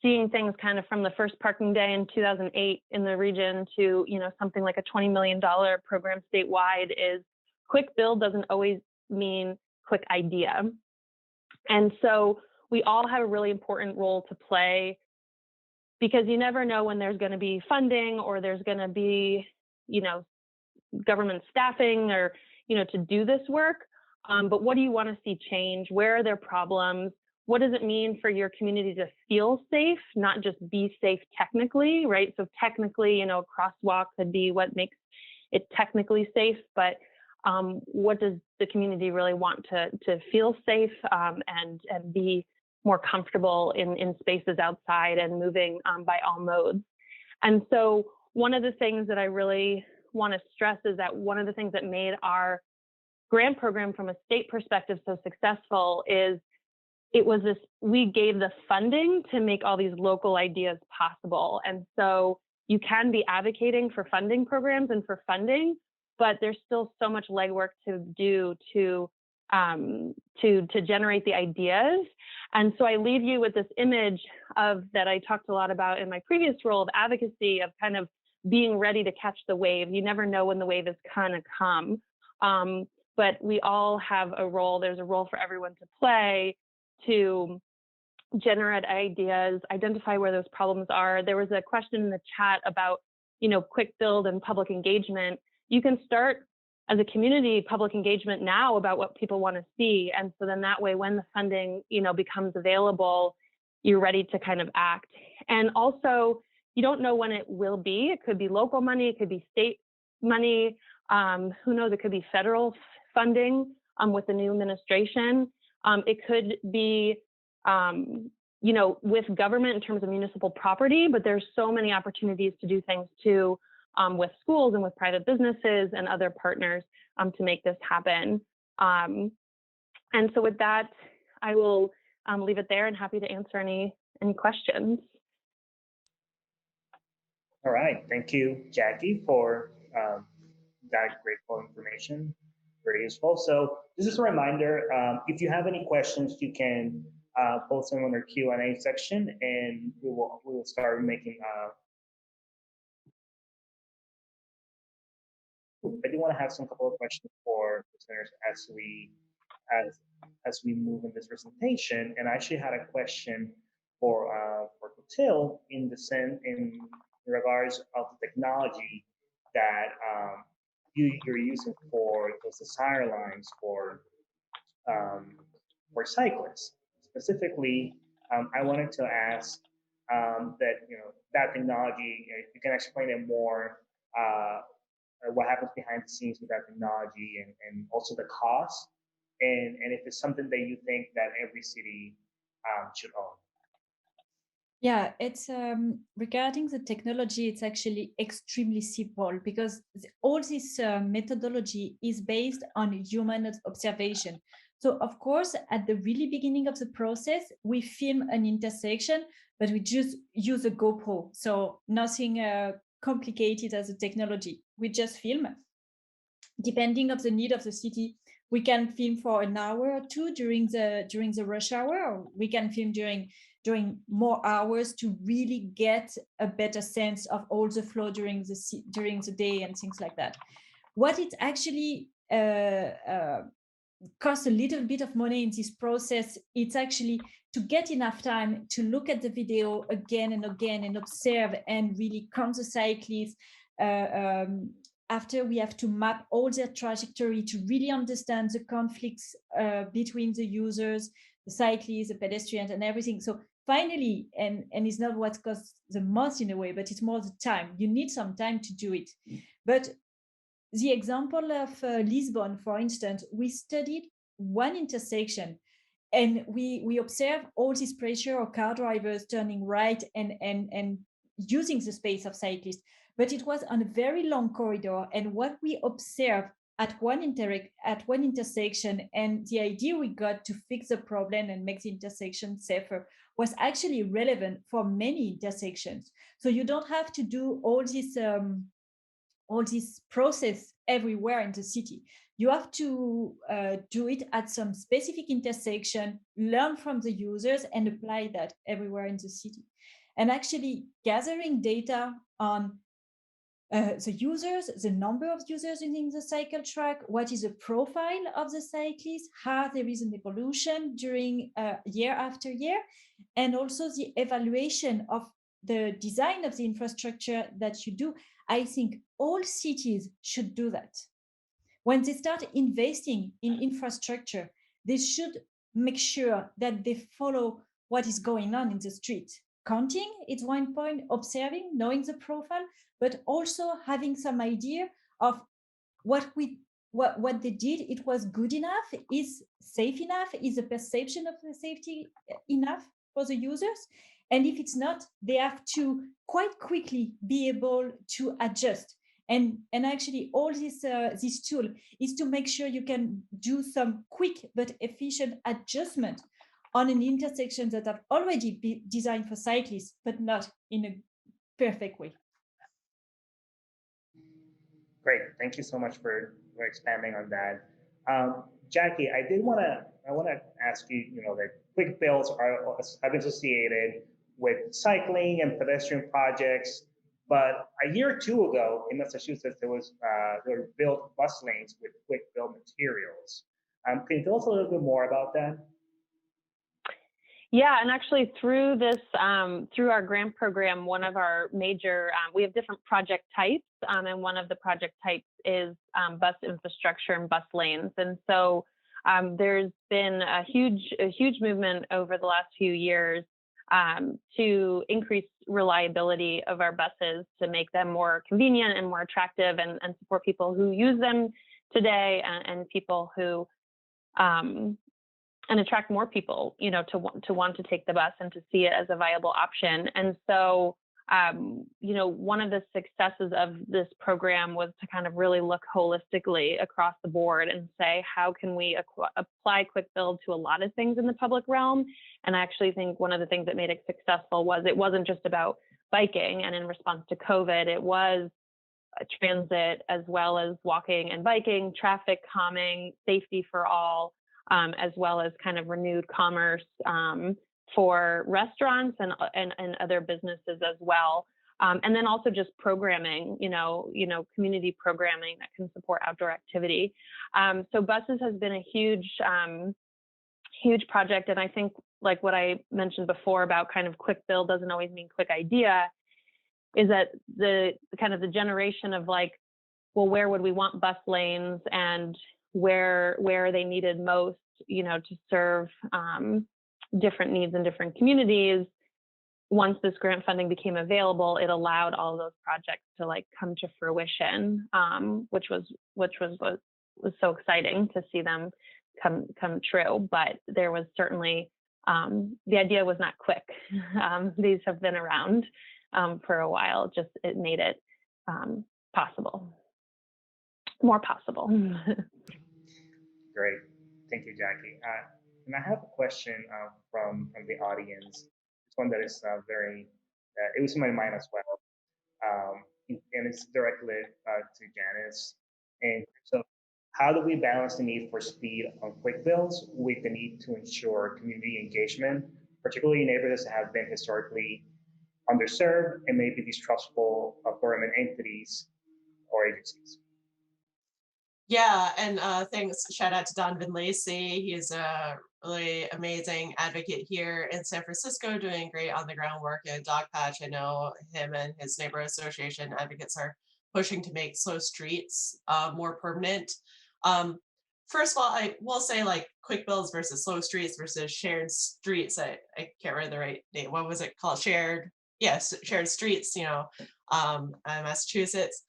seeing things kind of from the first parking day in 2008 in the region to, something like a $20 million program statewide is quick build doesn't always mean quick idea. And so we all have a really important role to play, because you never know when there's going to be funding or there's going to be, government staffing or, to do this work. But what do you want to see change? Where are there problems? What does it mean for your community to feel safe, not just be safe technically, right? So technically, a crosswalk could be what makes it technically safe, but what does the community really want to feel safe and be more comfortable in spaces outside and moving by all modes. And so one of the things that I really want to stress is that one of the things that made our grant program from a state perspective so successful is we gave the funding to make all these local ideas possible. And so you can be advocating for funding programs and for funding, but there's still so much legwork to do to generate the ideas. And so I leave you with this image that I talked a lot about in my previous role of advocacy, of kind of being ready to catch the wave. You never know when the wave is gonna come, but we all have a role. There's a role for everyone to play to generate ideas, identify where those problems are. There was a question in the chat about, quick build and public engagement. You can start as a community public engagement now about what people want to see. And so then that way, when the funding, becomes available, you're ready to kind of act. And also, you don't know when it will be. It could be local money, it could be state money. Who knows, it could be federal funding with the new administration. It could be, with government in terms of municipal property, but there's so many opportunities to do things too with schools and with private businesses and other partners to make this happen. And so with that, I will leave it there and happy to answer any questions. All right, thank you, Jackie, for that grateful information. Very useful. So this is a reminder, if you have any questions, you can post them on our Q&A section, and we will start making. I do want to have some couple of questions for listeners as we move in this presentation, and I actually had a question for Cotil in regards of the technology that you're using for those desire lines for cyclists. Specifically, I wanted to ask that that technology, if you can explain it more, what happens behind the scenes with that technology, and also the cost, and if it's something that you think that every city should own. Yeah, it's regarding the technology, it's actually extremely simple because all this methodology is based on human observation. So of course, at the really beginning of the process, we film an intersection, but we just use a GoPro. So nothing complicated as a technology. We just film. Depending on the need of the city, we can film for an hour or two during the rush hour, or we can film during more hours to really get a better sense of all the flow during the day and things like that. What it actually costs a little bit of money in this process, it's actually to get enough time to look at the video again and again and observe and really count the cyclists. After, we have to map all their trajectory to really understand the conflicts between the users, the cyclists, the pedestrians, and everything. So finally, and it's not what costs the most in a way, but it's more the time. You need some time to do it. But the example of Lisbon, for instance, we studied one intersection, and we observed all this pressure of car drivers turning right and using the space of cyclists. But it was on a very long corridor, and what we observed at one intersection, and the idea we got to fix the problem and make the intersection safer, was actually relevant for many intersections. So you don't have to do all this process everywhere in the city. You have to do it at some specific intersection, learn from the users, and apply that everywhere in the city. And actually gathering data on the users, the number of users using the cycle track, what is the profile of the cyclists, how there is an evolution during year after year, and also the evaluation of the design of the infrastructure that you do. I think all cities should do that. When they start investing in infrastructure, they should make sure that they follow what is going on in the street. Counting is one point, observing, knowing the profile, but also having some idea of what we what they did, it was good enough, is safe enough, is the perception of the safety enough for the users. And if it's not, they have to quite quickly be able to adjust. And actually, all this tool is to make sure you can do some quick but efficient adjustment on an intersection that have already been designed for cyclists, but not in a perfect way. Great, thank you so much for expanding on that. Jackie, I want to ask you, that quick builds have been associated with cycling and pedestrian projects, but a year or two ago in Massachusetts, there were built bus lanes with quick build materials. Can you tell us a little bit more about that? Yeah, and actually through this, through our grant program, one of our major, we have different project types, and one of the project types is bus infrastructure and bus lanes. And so there's been a huge movement over the last few years to increase reliability of our buses, to make them more convenient and more attractive, and support people who use them today, and people who and attract more people, to want to take the bus and to see it as a viable option. And so, one of the successes of this program was to kind of really look holistically across the board and say, how can we apply quick build to a lot of things in the public realm? And I actually think one of the things that made it successful was it wasn't just about biking. And in response to COVID, it was transit as well as walking and biking, traffic calming, safety for all, as well as kind of renewed commerce for restaurants and other businesses as well. And then also just programming, community programming that can support outdoor activity. So buses has been a huge project. And I think, like what I mentioned before about kind of quick build doesn't always mean quick idea, is that the kind of the generation of like, well, where would we want bus lanes, and where are they needed most, to serve different needs in different communities. Once this grant funding became available, it allowed all of those projects to like come to fruition, which was so exciting to see them come true. But there was certainly, the idea was not quick. These have been around for a while, just it made it more possible. Great, thank you, Jackie. And I have a question from the audience. It's one that is it was in my mind as well, and it's directly to Janice. And so, how do we balance the need for speed on quick builds with the need to ensure community engagement, particularly in neighborhoods that have been historically underserved and maybe distrustful of government entities or agencies? Yeah, and thanks, shout out to Donovan Lacey. He's a really amazing advocate here in San Francisco, doing great on the ground work at Dogpatch. I know him and his neighborhood association advocates are pushing to make slow streets more permanent. First of all, I will say like quick builds versus slow streets versus shared streets. I can't remember the right name. What was it called? Shared streets, in Massachusetts.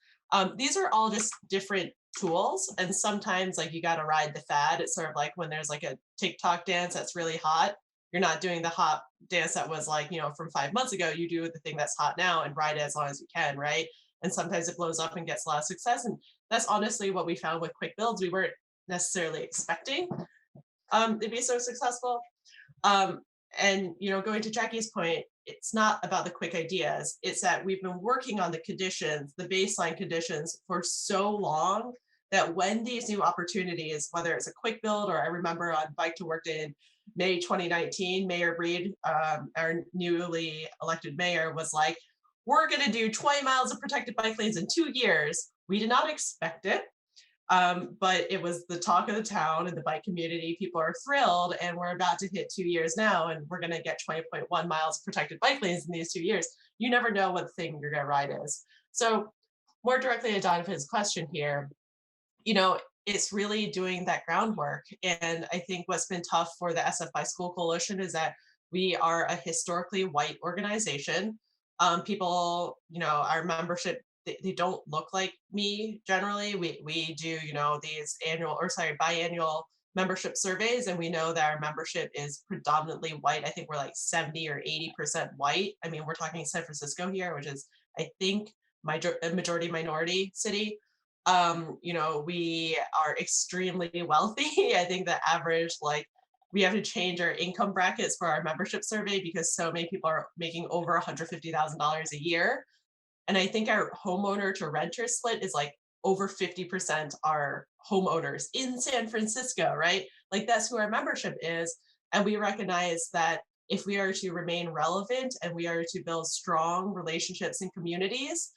These are all just different tools, and sometimes like you got to ride the fad. It's sort of like when there's like a TikTok dance that's really hot, you're not doing the hot dance that was like, from 5 months ago. You do the thing that's hot now and ride it as long as you can, right? And sometimes it blows up and gets a lot of success, and that's honestly what we found with quick builds. We weren't necessarily expecting to be so successful. And going to Jackie's point, it's not about the quick ideas. It's that we've been working on the conditions, the baseline conditions, for so long that when these new opportunities, whether it's a quick build, or I remember on Bike to Work Day in May 2019, Mayor Breed, our newly elected mayor, was like, we're going to do 20 miles of protected bike lanes in 2 years. We did not expect it. But it was the talk of the town and the bike community. People are thrilled, and we're about to hit 2 years now, and we're going to get 20.1 miles of protected bike lanes in these 2 years. You never know what thing you're going to ride is. So more directly to Donovan's question here, it's really doing that groundwork. And I think what's been tough for the SF by School Coalition is that we are a historically white organization. People, our membership they don't look like me generally. We do, these biannual membership surveys, and we know that our membership is predominantly white. I think we're like 70 or 80% white. I mean, we're talking San Francisco here, which is, I think, a majority minority city. We are extremely wealthy. I think the average, we have to change our income brackets for our membership survey because so many people are making over $150,000 a year. And I think our homeowner to renter split is like over 50% are homeowners in San Francisco, right? Like that's who our membership is. And we recognize that if we are to remain relevant and we are to build strong relationships in communities,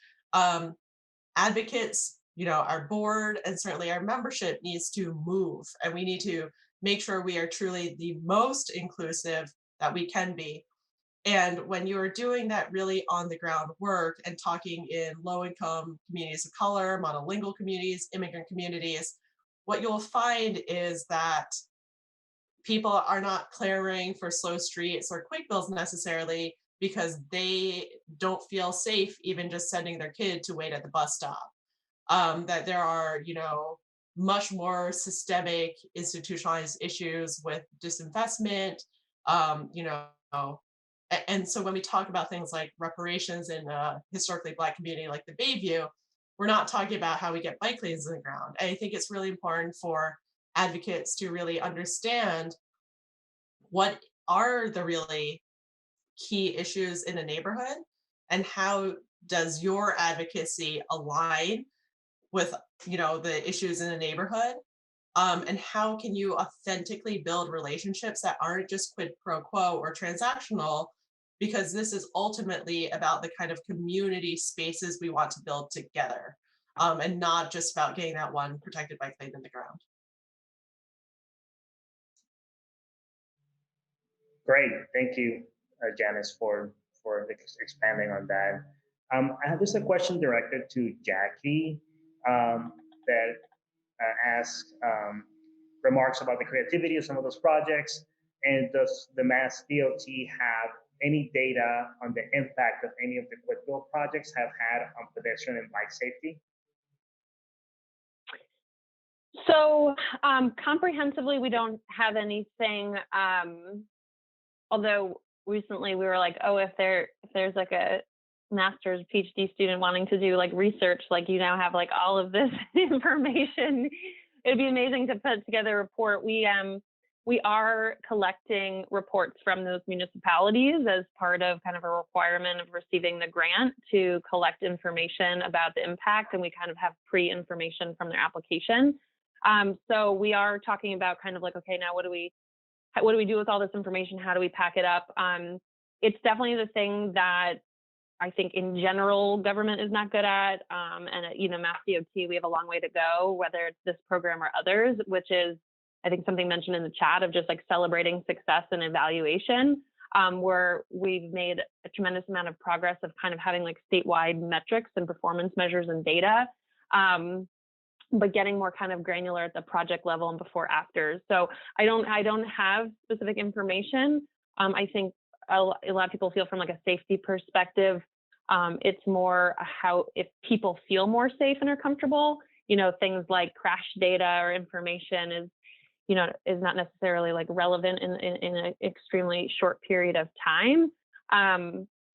advocates, our board, and certainly our membership needs to move. And we need to make sure we are truly the most inclusive that we can be. And when you are doing that really on the ground work and talking in low income communities of color, monolingual communities, immigrant communities, what you'll find is that people are not clearing for slow streets or quick bills necessarily because they don't feel safe even just sending their kid to wait at the bus stop. That there are, much more systemic institutionalized issues with disinvestment, and so when we talk about things like reparations in a historically Black community like the Bayview, we're not talking about how we get bike lanes in the ground. And I think it's really important for advocates to really understand what are the really key issues in a neighborhood and how does your advocacy align with the issues in a neighborhood, and how can you authentically build relationships that aren't just quid pro quo or transactional, because this is ultimately about the kind of community spaces we want to build together, and not just about getting that one protected bike lane in the ground. Great, thank you, Janice, for expanding on that. I have just a question directed to Jackie that asks remarks about the creativity of some of those projects, and does the Mass DOT have any data on the impact of any of the quick build projects have had on pedestrian and bike safety? So comprehensively, we don't have anything. Although recently we were like, oh, if there's like a master's PhD student wanting to do like research, like you now have like all of this information. It'd be amazing to put together a report. We are collecting reports from those municipalities as part of kind of a requirement of receiving the grant to collect information about the impact, and we kind of have pre-information from their application. So we are talking about kind of like, okay, now what do we do with all this information? How do we pack it up? It's definitely the thing that I think in general government is not good at, and at, Mass DOT, we have a long way to go, whether it's this program or others, which is, I think, something mentioned in the chat of just like celebrating success and evaluation, where we've made a tremendous amount of progress of kind of having like statewide metrics and performance measures and data, but getting more kind of granular at the project level and before afters. So I don't have specific information. I think a lot of people feel from like a safety perspective, it's more how if people feel more safe and are comfortable, things like crash data or information is not necessarily like relevant in an extremely short period of time.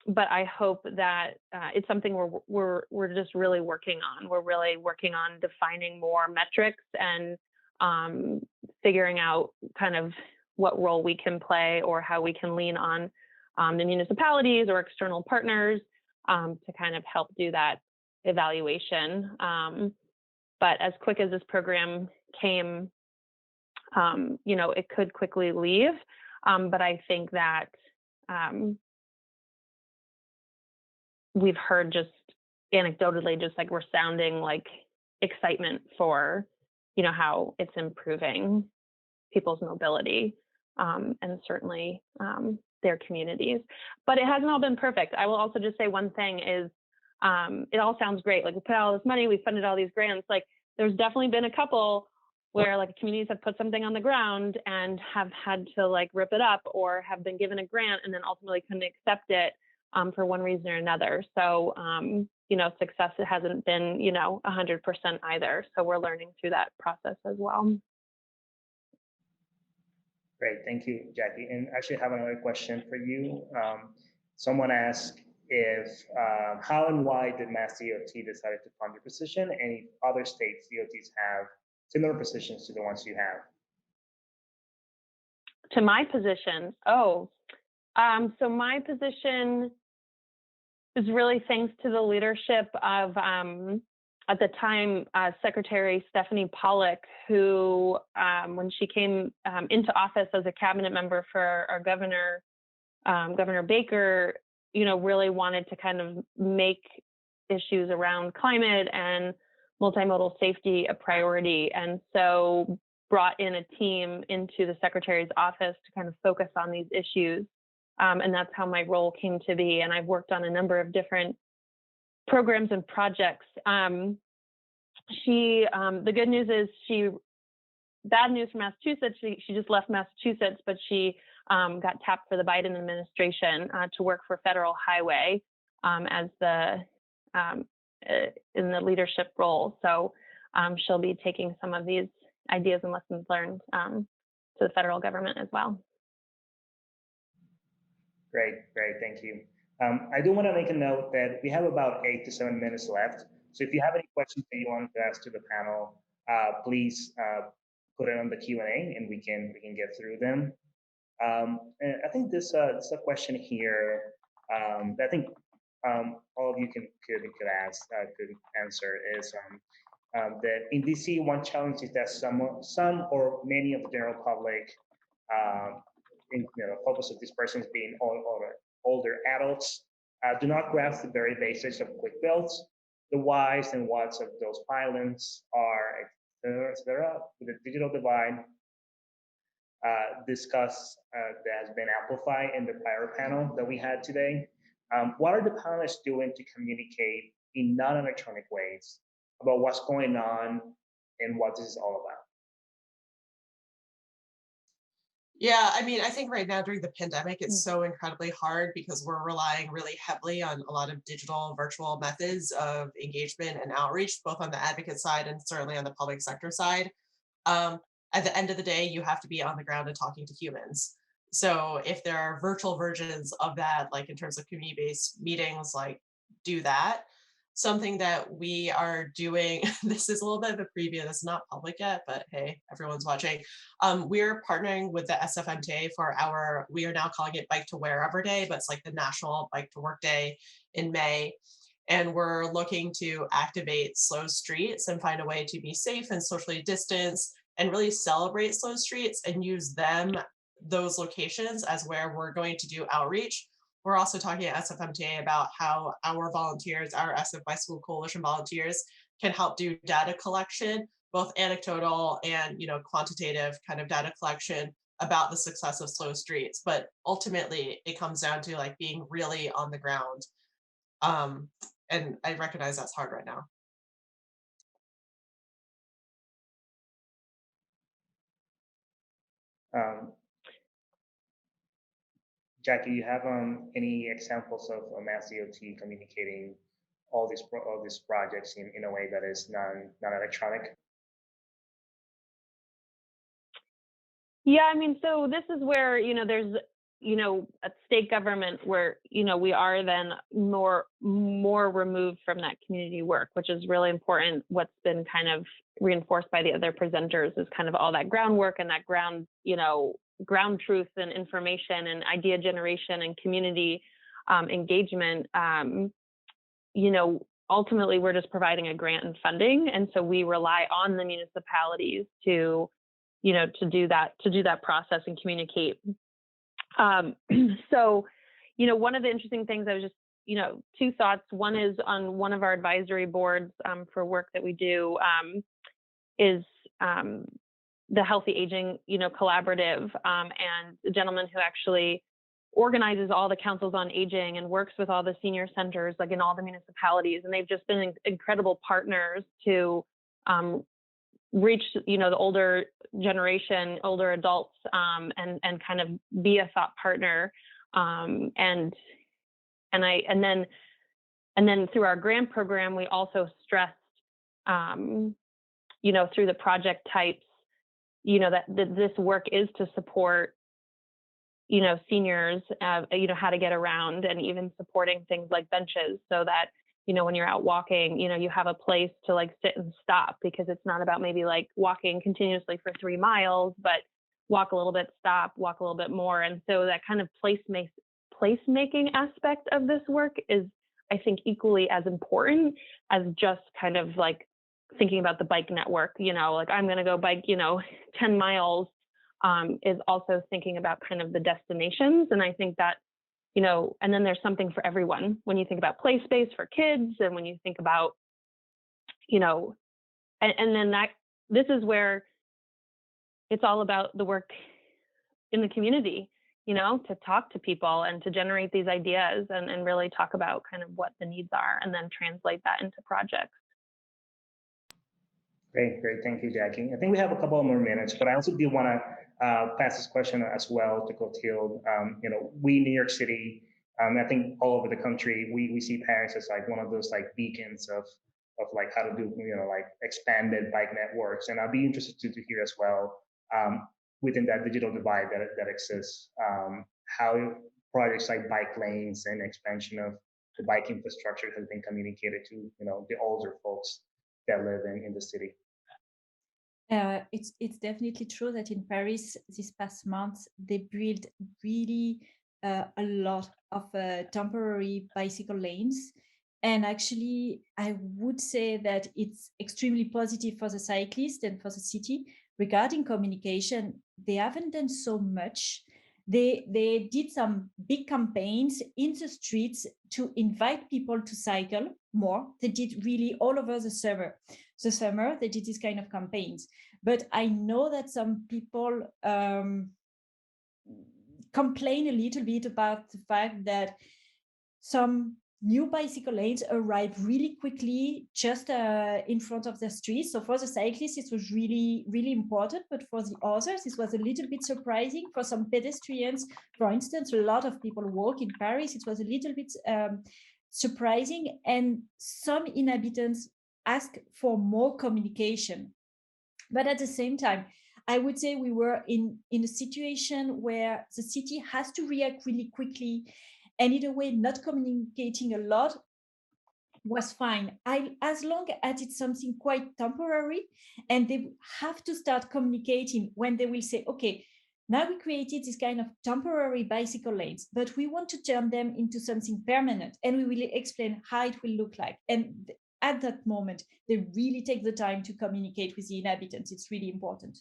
But I hope that it's something we're just really working on. We're really working on defining more metrics and figuring out kind of what role we can play or how we can lean on the municipalities or external partners to kind of help do that evaluation. But as quick as this program came, it could quickly leave. But I think that we've heard just anecdotally, just like resounding like excitement for, how it's improving people's mobility and certainly their communities. But it hasn't all been perfect. I will also just say one thing is it all sounds great. Like we put out all this money, we funded all these grants. Like there's definitely been a couple where like communities have put something on the ground and have had to like rip it up or have been given a grant and then ultimately couldn't accept it for one reason or another. So success hasn't been, 100% either. So we're learning through that process as well. Great, thank you, Jackie. And actually, I have another question for you. Someone asked if how and why did Mass DOT decide to fund your position, and if other states DOTs have similar positions to the ones you have? To my position, so my position is really thanks to the leadership of, at the time, Secretary Stephanie Pollock, who, when she came into office as a cabinet member for our governor, Governor Baker, really wanted to kind of make issues around climate and multimodal safety a priority. And so brought in a team into the Secretary's office to kind of focus on these issues. And that's how my role came to be. And I've worked on a number of different programs and projects. The good news is bad news for Massachusetts, she just left Massachusetts, but she got tapped for the Biden administration to work for Federal Highway as in the leadership role. So she'll be taking some of these ideas and lessons learned to the federal government as well. Great, thank you. I do want to make a note that we have about 8 to 7 minutes left. So if you have any questions that you want to ask to the panel, please put it on the Q&A and we can get through them. And I think this is a question here that I think all of you could answer is that in DC, one challenge is that some or many of the general public, focus of these persons being older adults, do not grasp the very basics of quick builds, the whys and whats of those pylons are, etc. With the digital divide discussed that has been amplified in the prior panel that we had today. What are the panelists doing to communicate in non-electronic ways about what's going on and what this is all about? Yeah, I mean, I think right now during the pandemic, it's so incredibly hard because we're relying really heavily on a lot of digital virtual methods of engagement and outreach, both on the advocate side and certainly on the public sector side. At the end of the day, you have to be on the ground and talking to humans. So if there are virtual versions of that, like in terms of community-based meetings, like do that. Something that we are doing, this is a little bit of a preview, this is not public yet, but hey, everyone's watching. We're partnering with the SFMTA for we are now calling it Bike to Wherever Day, but it's like the National Bike to Work Day in May. And we're looking to activate slow streets and find a way to be safe and socially distanced and really celebrate slow streets and use those locations as where we're going to do outreach. We're also talking at SFMTA about how our volunteers, our SF Bicycle Coalition volunteers, can help do data collection, both anecdotal and quantitative kind of data collection about the success of slow streets. But ultimately, it comes down to like being really on the ground. And I recognize that's hard right now. Jackie, you have any examples of Mass DOT communicating all these projects in a way that is non-electronic? Yeah, I mean, so this is where there's a state government where we are then more removed from that community work, which is really important. What's been kind of reinforced by the other presenters is kind of all that groundwork and that ground truth and information and idea generation and community engagement. Ultimately, we're just providing a grant and funding, and so we rely on the municipalities to do that process and communicate. So, one of the interesting things I was just, two thoughts. One is on one of our advisory boards for work that we do is the Healthy Aging, Collaborative, and the gentleman who actually organizes all the councils on aging and works with all the senior centers, like in all the municipalities. And they've just been incredible partners to reach, the older generation, older adults, and kind of be a thought partner. And And then through our grant program, we also stressed, through the project types, that this work is to support, seniors, how to get around, and even supporting things like benches so that, when you're out walking, you have a place to like sit and stop, because it's not about maybe like walking continuously for 3 miles, but walk a little bit, stop, walk a little bit more. And so that kind of placemaking aspect of this work is, I think, equally as important as just kind of like thinking about the bike network, like I'm going to go bike, 10 miles, is also thinking about kind of the destinations. And I think that, and then there's something for everyone when you think about play space for kids, and when you think about, and then this is where it's all about the work in the community, to talk to people and to generate these ideas and really talk about kind of what the needs are, and then translate that into projects. Great. Thank you, Jackie. I think we have a couple more minutes, but I also do want to pass this question as well to Clotilde. We, New York City, I think all over the country, we see Paris as like one of those like beacons of like how to do, like expanded bike networks. And I'll be interested to hear as well, within that digital divide that exists, how projects like bike lanes and expansion of the bike infrastructure has been communicated to, the older folks that live in the city. It's definitely true that in Paris this past month they built really a lot of temporary bicycle lanes, and actually I would say that it's extremely positive for the cyclists and for the city. Regarding communication, they haven't done so much. They did some big campaigns in the streets to invite people to cycle more. They did really all over the summer. They did these kind of campaigns. But I know that some people complain a little bit about the fact that some new bicycle lanes arrive really quickly just in front of the streets. So for the cyclists, it was really, really important. But for the others, it was a little bit surprising. For some pedestrians, for instance, a lot of people walk in Paris. It was a little bit surprising. And some inhabitants ask for more communication. But at the same time, I would say we were in a situation where the city has to react really quickly, and in a way, not communicating a lot was fine. As long as it's something quite temporary, and they have to start communicating when they will say, okay, now we created this kind of temporary bicycle lanes, but we want to turn them into something permanent, and we will explain how it will look like. And at that moment, they really take the time to communicate with the inhabitants. It's really important.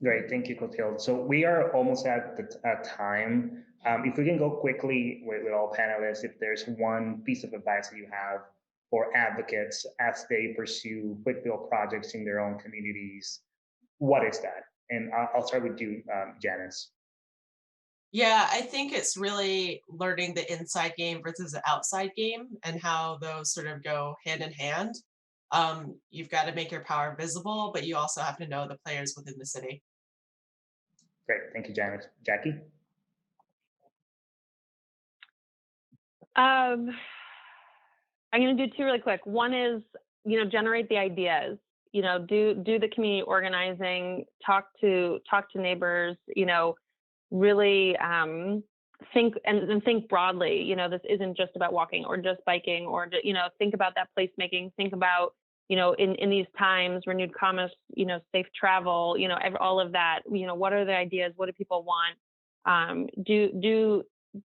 Great, thank you, Clotilde. So we are almost at the time. If we can go quickly with all panelists, if there's one piece of advice that you have for advocates as they pursue quick build projects in their own communities, what is that? And I'll start with you, Janice. Yeah, I think it's really learning the inside game versus the outside game, and how those sort of go hand in hand. You've got to make your power visible, but you also have to know the players within the city. Great, thank you, Janice. Jackie? I'm going to do 2 really quick. One is, generate the ideas. Do the community organizing, talk to neighbors. Really think and think broadly. This isn't just about walking or just biking, or think about that placemaking. Think about in these times, renewed commerce, safe travel, all of that. What are the ideas? What do people want? Do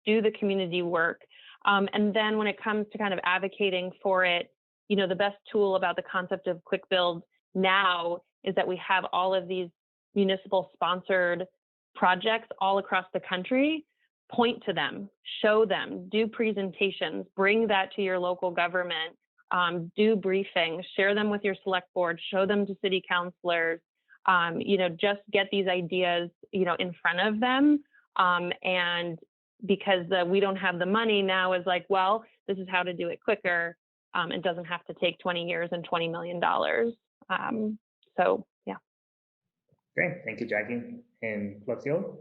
the community work. And then when it comes to kind of advocating for it, the best tool about the concept of quick build now is that we have all of these municipal sponsored projects all across the country. Point to them, show them, do presentations, bring that to your local government, do briefings, share them with your select board, show them to city councilors, just get these ideas, in front of them. And because we don't have the money now is like, well, this is how to do it quicker. It doesn't have to take 20 years and $20 million. So, yeah. Great, thank you, Jackie. And Clotilde?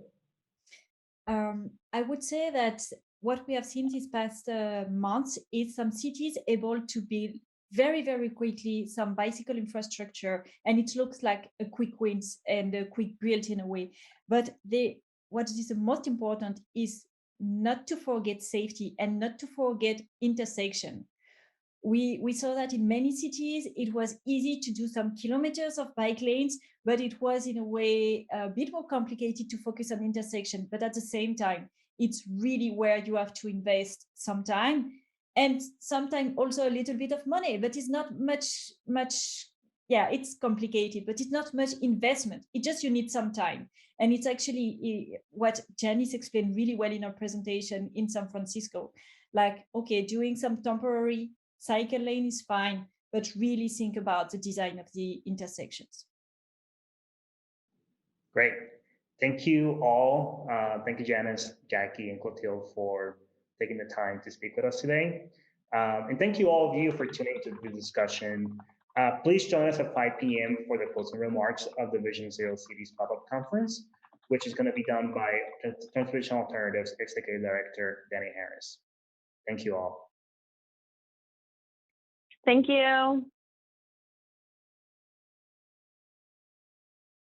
I would say that what we have seen these past months is some cities able to build very, very quickly some bicycle infrastructure, and it looks like a quick wins and a quick build in a way. But what is the most important is not to forget safety and not to forget intersection. We saw that in many cities, it was easy to do some kilometers of bike lanes, but it was in a way a bit more complicated to focus on intersection. But at the same time, it's really where you have to invest some time and sometimes also a little bit of money, but it's not much. Yeah, it's complicated, but it's not much investment. It just, you need some time. And it's actually what Janice explained really well in her presentation in San Francisco. Like, okay, doing some temporary cycle lane is fine, but really think about the design of the intersections. Great. Thank you all. Thank you, Janice, Jackie, and Clotilde for taking the time to speak with us today. And thank you all of you for tuning to the discussion. Please join us at 5 p.m. for the closing remarks of the Vision Zero Cities pop-up conference, which is going to be done by Transportation Alternatives Executive Director Danny Harris. Thank you all. Thank you.